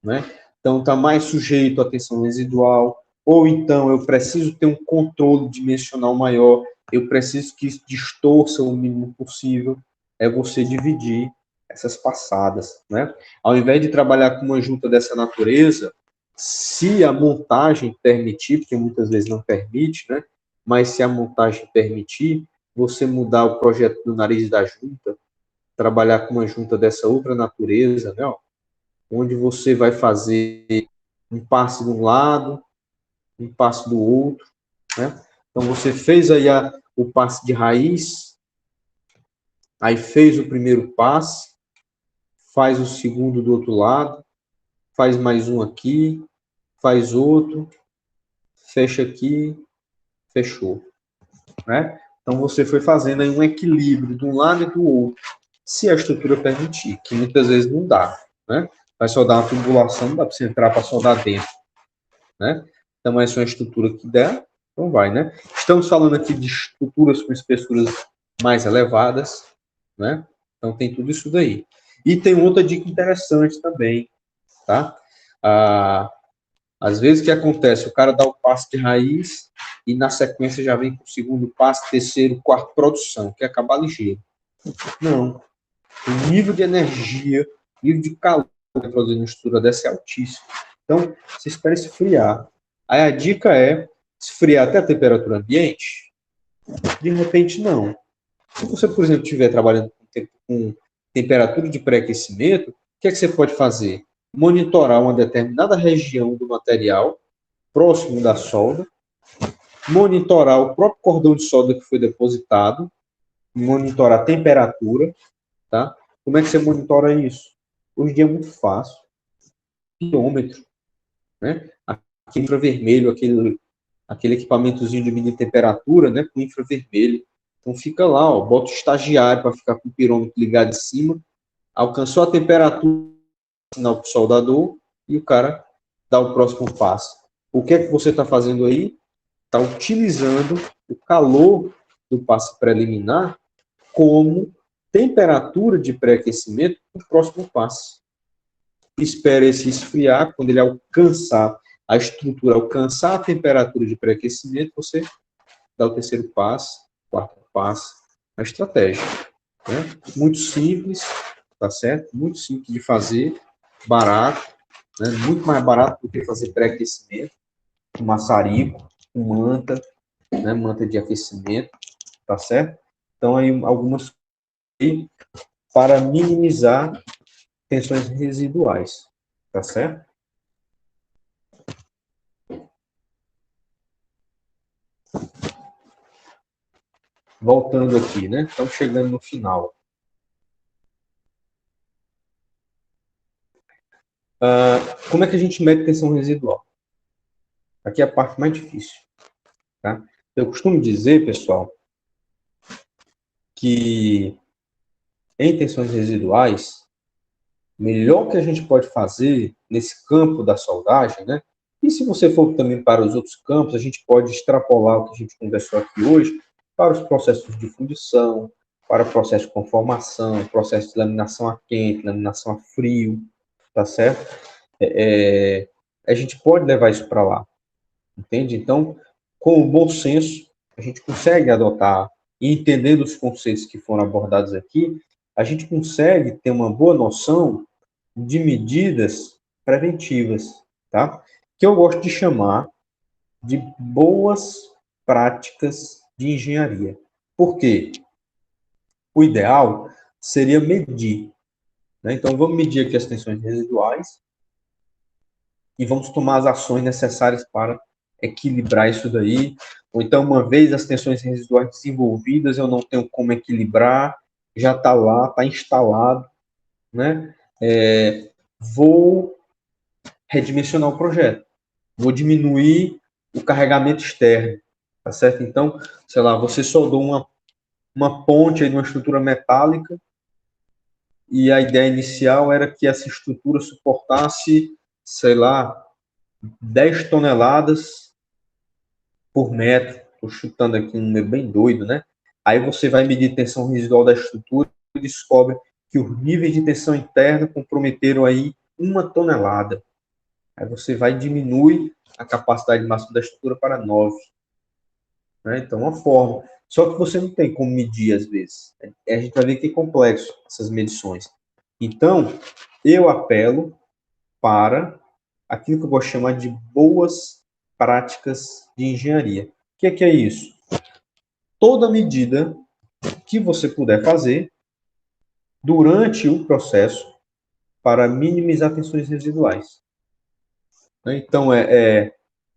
[SPEAKER 1] né? Então está mais sujeito à tensão residual, ou então eu preciso ter um controle dimensional maior, eu preciso que isso distorça o mínimo possível, é você dividir essas passadas, né? Ao invés de trabalhar com uma junta dessa natureza, se a montagem permitir, porque muitas vezes não permite, né? Mas se a montagem permitir, você mudar o projeto do nariz da junta, trabalhar com uma junta dessa outra natureza, né? Onde você vai fazer um passe de um lado, um passe do outro, né? Então você fez aí o passe de raiz, aí fez o primeiro passe, faz o segundo do outro lado, faz mais um aqui, faz outro, fecha aqui, fechou, né? Então você foi fazendo aí um equilíbrio de um lado e do outro, se a estrutura permitir, que muitas vezes não dá, né? Vai soldar uma tubulação, não dá para você entrar para soldar dentro, né? Então, essa é uma estrutura que der, então vai, né? Estamos falando aqui de estruturas com espessuras mais elevadas, né? Então, tem tudo isso daí. E tem outra dica interessante também, tá? Às vezes, o que acontece? O cara dá o passe de raiz e, na sequência, já vem com o segundo passe, terceiro, quarto, produção, que é acabar ligeiro. Não. O nível de energia, o nível de calor que produzir uma estrutura dessa é altíssimo. Então, você espera esfriar. Aí a dica é esfriar até a temperatura ambiente? De repente, não. Se você, por exemplo, estiver trabalhando com temperatura de pré-aquecimento, o que é que você pode fazer? Monitorar uma determinada região do material próximo da solda, monitorar o próprio cordão de solda que foi depositado, monitorar a temperatura, tá? Como é que você monitora isso? Hoje em dia é muito fácil. Piômetro, né? Aquele infravermelho, aquele equipamentozinho de medir temperatura, né? Com infravermelho. Então fica lá, ó, bota o estagiário para ficar com o pirômetro ligado em cima, alcançou a temperatura, sinal para o soldador e o cara dá o próximo passo. O que é que você está fazendo aí? Está utilizando o calor do passe preliminar como temperatura de pré-aquecimento para o próximo passe. Espera esse esfriar, quando ele alcançar a estrutura, alcançar a temperatura de pré-aquecimento, você dá o terceiro passo, quarto passo, a estratégia. Né? Muito simples, tá certo? Muito simples de fazer, barato, né? Muito mais barato do que fazer pré-aquecimento, com maçarico, com manta, né? Manta de aquecimento, tá certo? Então, aí algumas para minimizar tensões residuais, tá certo? Voltando aqui, né? Estamos chegando no final. Como é que a gente mede tensão residual? Aqui é a parte mais difícil, tá? Eu costumo dizer, pessoal, que em tensões residuais, o melhor que a gente pode fazer nesse campo da soldagem, né? E se você for também para os outros campos, a gente pode extrapolar o que a gente conversou aqui hoje para os processos de fundição, para o processo de conformação, processo de laminação a quente, laminação a frio, tá certo? A gente pode levar isso para lá, entende? Então, com o bom senso, a gente consegue adotar, e entendendo os conceitos que foram abordados aqui, a gente consegue ter uma boa noção de medidas preventivas, tá? Que eu gosto de chamar de boas práticas de engenharia. Por quê? O ideal seria medir, né? Então, vamos medir aqui as tensões residuais e vamos tomar as ações necessárias para equilibrar isso daí, ou então, uma vez as tensões residuais desenvolvidas, eu não tenho como equilibrar, já está lá, está instalado, né? Vou redimensionar o projeto, vou diminuir o carregamento externo, tá certo? Então, sei lá, você soldou uma ponte aí de uma estrutura metálica e a ideia inicial era que essa estrutura suportasse, sei lá, 10 toneladas por metro. Estou chutando aqui um número bem doido, né? Aí você vai medir a tensão residual da estrutura e descobre que os níveis de tensão interna comprometeram aí 1 tonelada. Aí você vai diminuir a capacidade máxima da estrutura para 9. Né? Então, uma forma. Só que você não tem como medir, às vezes. A gente vai ver que é complexo essas medições. Então, eu apelo para aquilo que eu gosto de chamar de boas práticas de engenharia. O que é isso? Toda medida que você puder fazer durante o processo para minimizar tensões residuais. Então,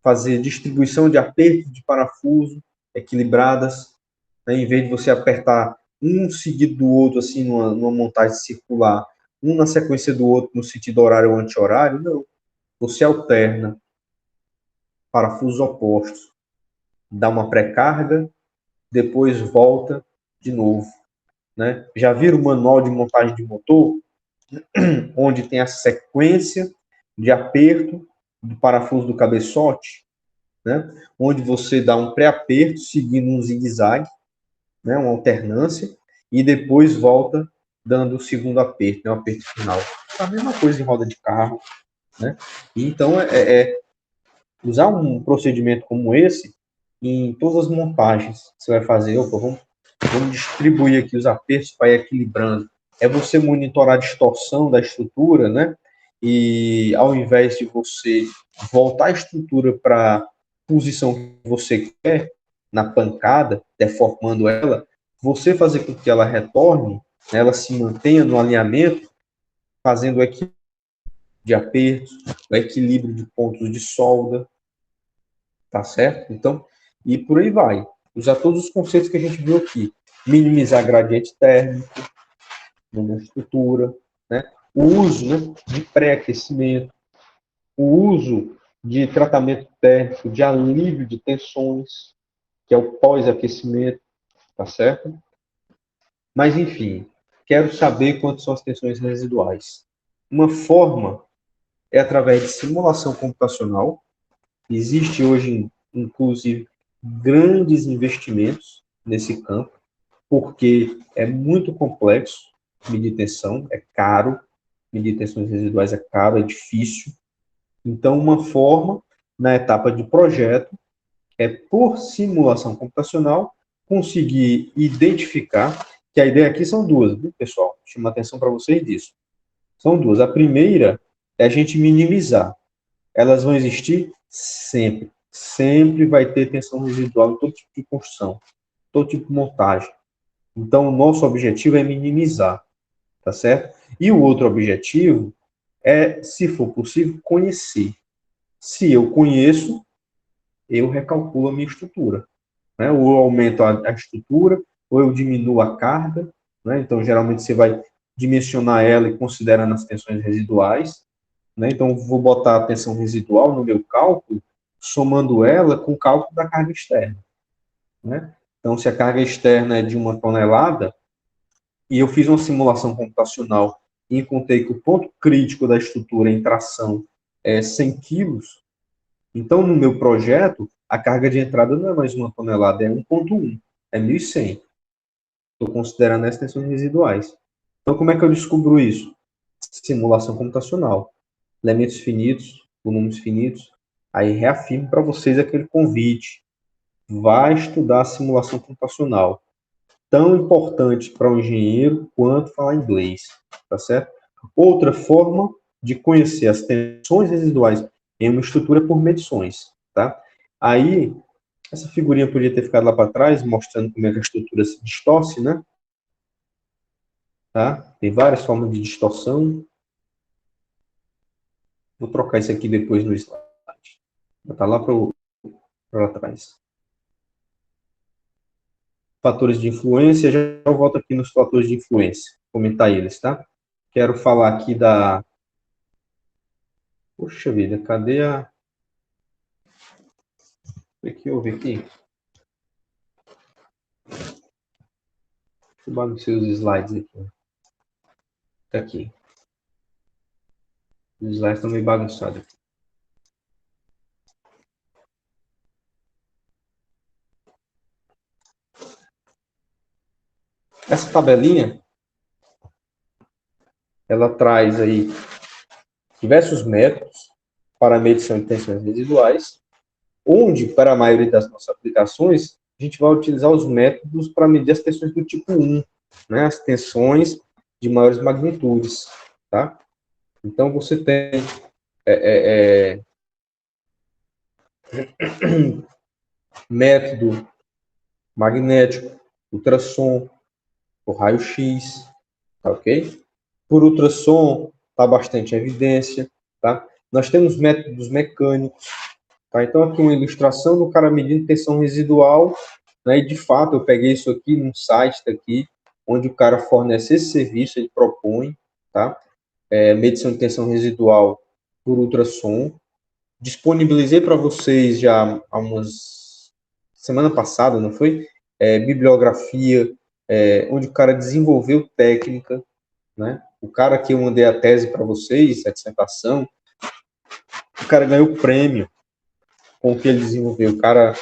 [SPEAKER 1] fazer distribuição de aperto de parafuso equilibradas, né? Em vez de você apertar um seguido do outro, assim, numa montagem circular, um na sequência do outro, no sentido horário ou anti-horário, não. Você alterna parafusos opostos, dá uma pré-carga, depois volta de novo. Né? Já viram o manual de montagem de motor? Onde tem a sequência de aperto do parafuso do cabeçote, né? Onde você dá um pré-aperto seguindo um zigue-zague, né? Uma alternância, e depois volta dando o segundo aperto, né? O aperto final. A mesma coisa em roda de carro. Né? E então, usar um procedimento como esse em todas as montagens que você vai fazer. Opa, vamos distribuir aqui os apertos para ir equilibrando. É você monitorar a distorção da estrutura, né? E ao invés de você voltar a estrutura para a posição que você quer, na pancada, deformando ela, você fazer com que ela retorne, né, ela se mantenha no alinhamento, fazendo o equilíbrio de apertos, o equilíbrio de pontos de solda, tá certo? Então, e por aí vai. Usar todos os conceitos que a gente viu aqui. Minimizar gradiente térmico numa estrutura, né? O uso, né, de pré-aquecimento, o uso de tratamento térmico, de alívio de tensões, que é o pós-aquecimento, tá certo? Mas, enfim, quero saber quantas são as tensões residuais. Uma forma é através de simulação computacional. Existe hoje, inclusive, grandes investimentos nesse campo, porque é muito complexo medir tensão, é caro, medir tensões residuais é caro, é difícil. Então, uma forma, na etapa de projeto, é, por simulação computacional, conseguir identificar, que a ideia aqui são duas, viu, pessoal? Chamo a atenção para vocês disso. São duas. A primeira é a gente minimizar. Elas vão existir sempre. Sempre vai ter tensão residual em todo tipo de construção, todo tipo de montagem. Então, o nosso objetivo é minimizar, tá certo? E o outro objetivo é, se for possível, conhecer. Se eu conheço, eu recalculo a minha estrutura. Né? Ou eu aumento a estrutura, ou eu diminuo a carga. Né? Então, geralmente, você vai dimensionar ela e considerando as tensões residuais. Né? Então, vou botar a tensão residual no meu cálculo, somando ela com o cálculo da carga externa. Né? Então, se a carga externa é de 1 tonelada, e eu fiz uma simulação computacional e encontrei que o ponto crítico da estrutura em tração é 100 quilos, então, no meu projeto, a carga de entrada não é mais 1 tonelada, é 1,1, é 1.100. Estou considerando as tensões residuais. Então, como é que eu descubro isso? Simulação computacional. Elementos finitos, volumes finitos. Aí reafirmo para vocês aquele convite. Vai estudar a simulação computacional. Tão importante para o engenheiro quanto falar inglês. Tá certo? Outra forma de conhecer as tensões residuais em uma estrutura por medições. Tá? Aí, essa figurinha podia ter ficado lá para trás, mostrando como é que a estrutura se distorce, né? Tá? Tem várias formas de distorção. Vou trocar isso aqui depois no slide. Vou botar lá para o para trás. Fatores de influência, já eu volto aqui nos fatores de influência, comentar eles, tá? Quero falar aqui da... Poxa vida, cadê a... O que houve aqui? Eu baguncei os slides aqui. Tá aqui. Os slides estão meio bagunçados aqui. Essa tabelinha, ela traz aí diversos métodos para a medição de tensões residuais, onde, para a maioria das nossas aplicações, a gente vai utilizar os métodos para medir as tensões do tipo 1, né, as tensões de maiores magnitudes, tá? Então, você tem método magnético, ultrassom, o raio-x, tá ok? Por ultrassom, está bastante evidência, tá? Nós temos métodos mecânicos, tá? Então, aqui uma ilustração do cara medindo tensão residual, né? E, de fato, eu peguei isso aqui num site daqui, onde o cara fornece esse serviço, ele propõe, tá? Medição de tensão residual por ultrassom. Disponibilizei para vocês já há umas... semana passada, não foi? Bibliografia, onde o cara desenvolveu técnica, né? O cara que eu mandei a tese para vocês, a dissertação, o cara ganhou prêmio com o que ele desenvolveu. O cara,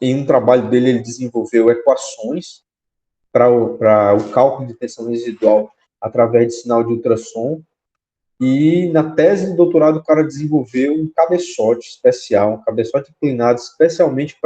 [SPEAKER 1] em um trabalho dele, ele desenvolveu equações para o cálculo de tensão residual através de sinal de ultrassom. E na tese de doutorado, o cara desenvolveu um cabeçote especial, um cabeçote inclinado especialmente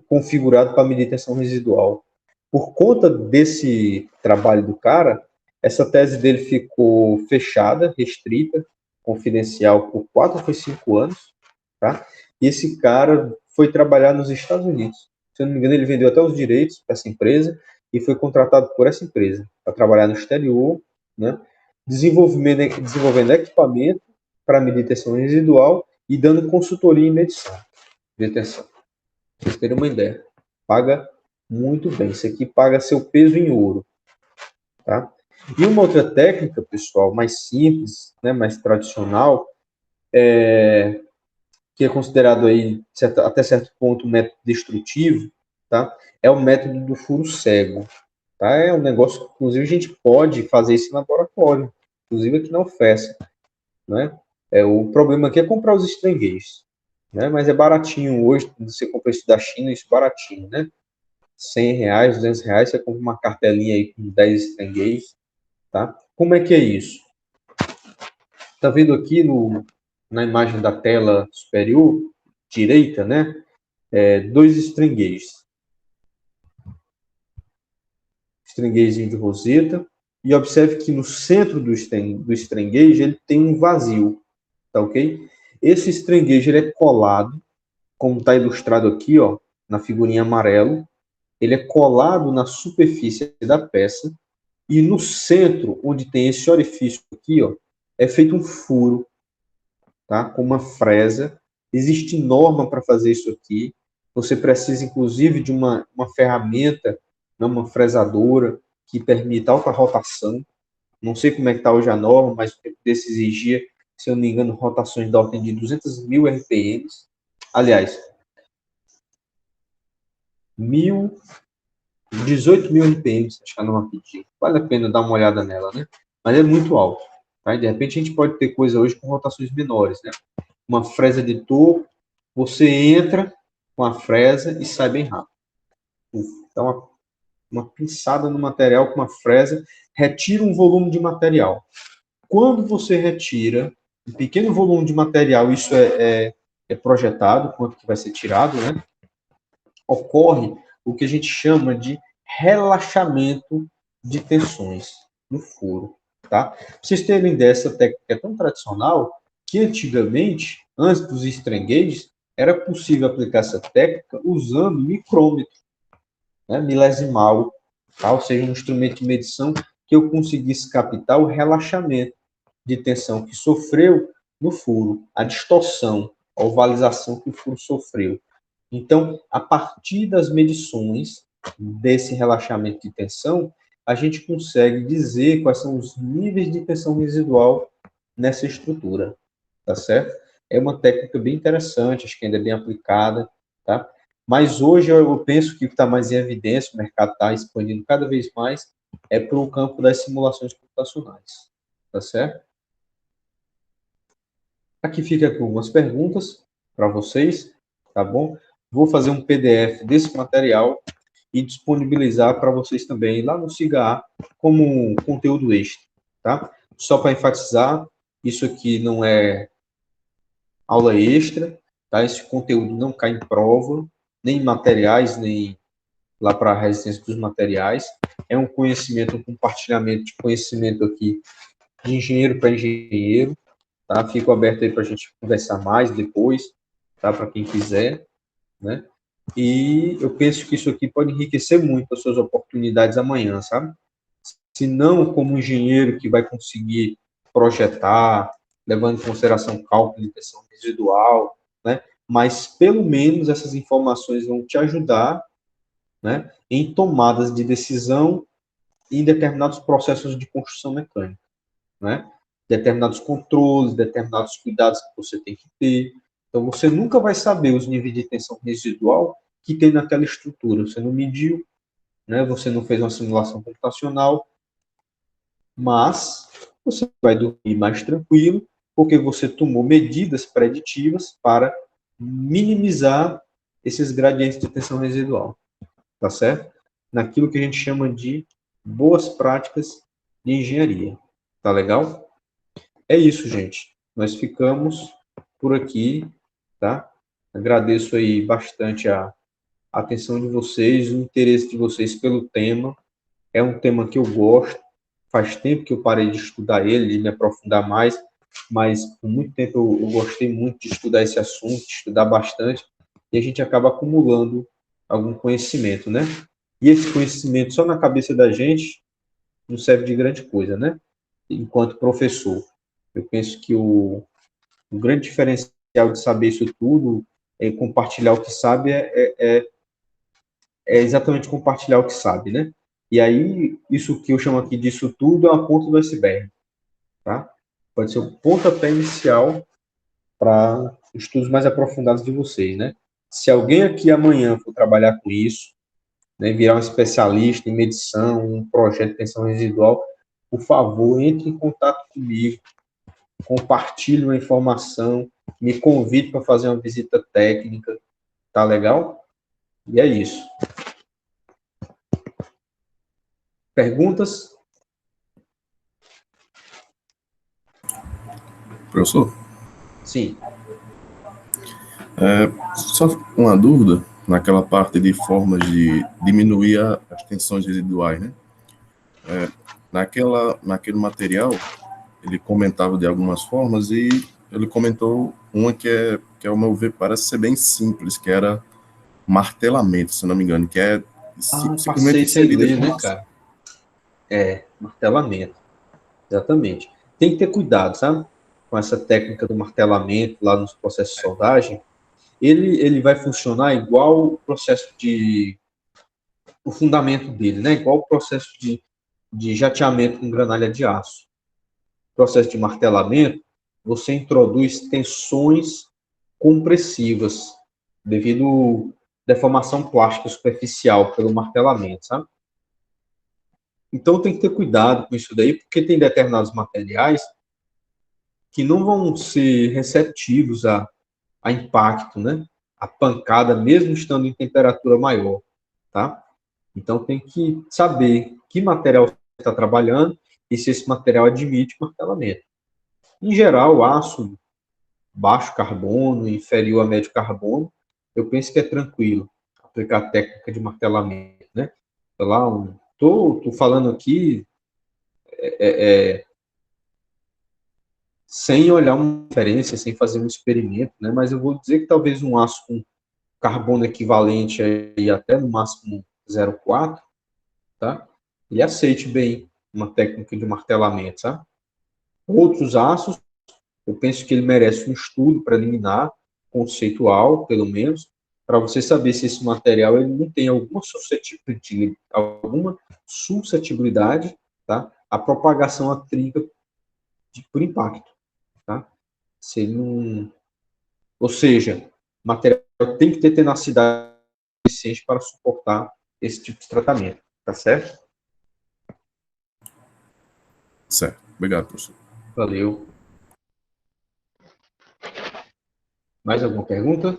[SPEAKER 1] configurado para medir tensão residual. Por conta desse trabalho do cara, essa tese dele ficou fechada, restrita, confidencial por 4 ou 5 anos, tá? E esse cara foi trabalhar nos Estados Unidos. Se eu não me engano, ele vendeu até os direitos para essa empresa e foi contratado por essa empresa para trabalhar no exterior, né? Desenvolvendo equipamento para medir tensão residual e dando consultoria em medição de tensão. Para vocês terem uma ideia. Paga muito bem. Isso aqui paga seu peso em ouro. Tá? E uma outra técnica, pessoal, mais simples, né, mais tradicional, que é considerado aí, até certo ponto, um método destrutivo, tá? É o método do furo cego. Tá? É um negócio que, inclusive, a gente pode fazer isso em laboratório, inclusive aqui na UFES. Né? O problema aqui é comprar os estrangueiros, né? Mas é baratinho hoje, você compra isso da China, isso baratinho, né? R$100, R$200, você compra uma cartelinha aí com 10 estrangueiros, tá? Como é que é isso? Tá vendo aqui na imagem da tela superior, direita, né? 2 estrangueiros. Estrangueizinho de roseta. E observe que no centro do estranguejo ele tem um vazio, tá ok? Esse estranguejo ele é colado, como está ilustrado aqui, ó, na figurinha amarelo. Ele é colado na superfície da peça e no centro, onde tem esse orifício aqui, ó, é feito um furo, tá? Com uma fresa. Existe norma para fazer isso aqui. Você precisa, inclusive, de uma ferramenta, né, uma fresadora, que permita alta rotação. Não sei como é que está hoje a norma, mas o tempo desse exigia, se eu não me engano, rotações da ordem de 200.000 RPM. Aliás, 18.000 RPM, acho que a norma pedir. Vale a pena dar uma olhada nela, né? Mas é muito alto. Tá? E de repente a gente pode ter coisa hoje com rotações menores, né? Uma fresa de topo, você entra com a fresa e sai bem rápido. Dá uma pinçada no material com uma fresa, retira um volume de material. Quando você retira um pequeno volume de material, isso é projetado, quanto que vai ser tirado, né? Ocorre o que a gente chama de relaxamento de tensões no furo. Tá? Para vocês terem ideia, essa técnica é tão tradicional que antigamente, antes dos strain gauges, era possível aplicar essa técnica usando micrômetro, né, milesimal, tá? Ou seja, um instrumento de medição que eu conseguisse captar o relaxamento de tensão que sofreu no furo, a distorção. a ovalização que o furo sofreu. Então, a partir das medições desse relaxamento de tensão, a gente consegue dizer quais são os níveis de tensão residual nessa estrutura, tá certo? É uma técnica bem interessante, acho que ainda é bem aplicada, tá? Mas hoje eu penso que o que está mais em evidência, o mercado está expandindo cada vez mais, é para o campo das simulações computacionais, tá certo? Aqui fica algumas perguntas para vocês, tá bom? Vou fazer um PDF desse material e disponibilizar para vocês também lá no SIGA como um conteúdo extra, tá? Só para enfatizar, isso aqui não é aula extra, tá? Esse conteúdo não cai em prova, nem em materiais, nem lá para a resistência dos materiais. É um conhecimento, um compartilhamento de conhecimento aqui de engenheiro para engenheiro, tá? Fico aberto aí para a gente conversar mais depois, tá? Para quem quiser, né? E eu penso que isso aqui pode enriquecer muito as suas oportunidades amanhã, sabe? Se não como engenheiro que vai conseguir projetar, levando em consideração cálculo de tensão residual, né? Mas pelo menos essas informações vão te ajudar, né, em tomadas de decisão em determinados processos de construção mecânica, né? Determinados controles, determinados cuidados que você tem que ter. Então, você nunca vai saber os níveis de tensão residual que tem naquela estrutura. Você não mediu, né? Você não fez uma simulação computacional, mas você vai dormir mais tranquilo, porque você tomou medidas preditivas para minimizar esses gradientes de tensão residual, tá certo? Naquilo que a gente chama de boas práticas de engenharia, tá legal? É isso, gente. Nós ficamos por aqui, tá? Agradeço aí bastante a atenção de vocês, o interesse de vocês pelo tema. É um tema que eu gosto. Faz tempo que eu parei de estudar ele, de me aprofundar mais, mas por muito tempo eu gostei muito de estudar esse assunto, de estudar bastante, e a gente acaba acumulando algum conhecimento, né? E esse conhecimento só na cabeça da gente não serve de grande coisa, né? Enquanto professor. Eu penso que o grande diferencial de saber isso tudo é compartilhar o que sabe, é exatamente compartilhar o que sabe, né? E aí, isso que eu chamo aqui disso tudo é uma ponta do iceberg, tá? Pode ser o pontapé inicial para estudos mais aprofundados de vocês, né? Se alguém aqui amanhã for trabalhar com isso, né, virar um especialista em medição, um projeto de tensão residual, por favor, entre em contato comigo, compartilhe uma informação, me convide para fazer uma visita técnica, tá legal? E é isso. Perguntas?
[SPEAKER 4] Professor,
[SPEAKER 1] Sim.
[SPEAKER 4] só uma dúvida naquela parte de formas de diminuir as tensões residuais, né? Naquele material, ele comentava de algumas formas e ele comentou uma que ao meu ver, parece ser bem simples, que era martelamento, se não me engano, que é simplesmente
[SPEAKER 1] Passei sem
[SPEAKER 4] inserida
[SPEAKER 1] ler, né, cara? Martelamento. Exatamente. Tem que ter cuidado, sabe? Com essa técnica do martelamento lá nos processos de soldagem. Ele vai funcionar igual o processo de... o fundamento dele, né? Igual o processo de jateamento com granalha de aço. O processo de martelamento, você introduz tensões compressivas devido à deformação plástica superficial pelo martelamento, sabe? Então tem que ter cuidado com isso daí, porque tem determinados materiais que não vão ser receptivos a impacto, né? A pancada, mesmo estando em temperatura maior, tá? Então tem que saber que material você está trabalhando e se esse material admite martelamento. Em geral, aço baixo carbono, inferior a médio carbono, eu penso que é tranquilo aplicar a técnica de martelamento, né? Sei lá, tô falando aqui sem olhar uma referência, sem fazer um experimento, né? Mas eu vou dizer que talvez um aço com carbono equivalente aí até no máximo 0,4, tá? Ele aceite bem uma técnica de martelamento, sabe? Outros aços, eu penso que ele merece um estudo preliminar, conceitual, pelo menos, para você saber se esse material ele não tem alguma suscetibilidade, tá? A propagação atrínrica por impacto, tá? Se ele não... Ou seja, o material tem que ter tenacidade suficiente para suportar esse tipo de tratamento, tá certo?
[SPEAKER 4] Certo. Obrigado, professor.
[SPEAKER 1] Valeu. Mais alguma pergunta?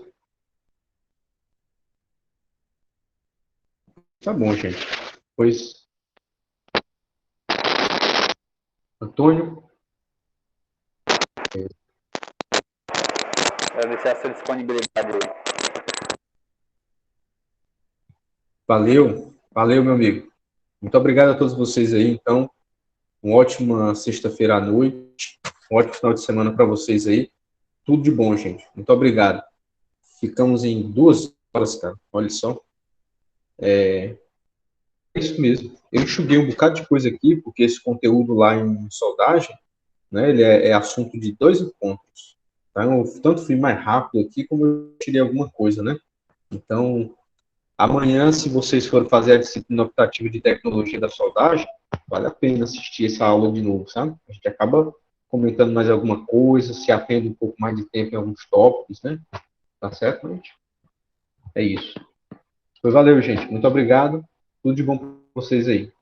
[SPEAKER 1] Tá bom, gente. Pois, Antônio,
[SPEAKER 5] Agradecer a sua disponibilidade aí.
[SPEAKER 1] valeu, meu amigo. Muito obrigado a todos vocês aí. Então, uma ótima sexta-feira à noite, um ótimo final de semana para vocês aí. Tudo de bom, gente. Muito obrigado. Ficamos em 2 horas, cara. Olha só. É isso mesmo. Eu enxuguei um bocado de coisa aqui, porque esse conteúdo lá em soldagem, né, ele é assunto de 2 encontros. Então, eu tanto fui mais rápido aqui, como eu tirei alguma coisa, né? Então, amanhã, se vocês forem fazer a disciplina optativa de tecnologia da soldagem, vale a pena assistir essa aula de novo, sabe? A gente acaba comentando mais alguma coisa, se atende um pouco mais de tempo em alguns tópicos, né? Tá certo, gente? É isso. Pois valeu, gente. Muito obrigado. Tudo de bom para vocês aí.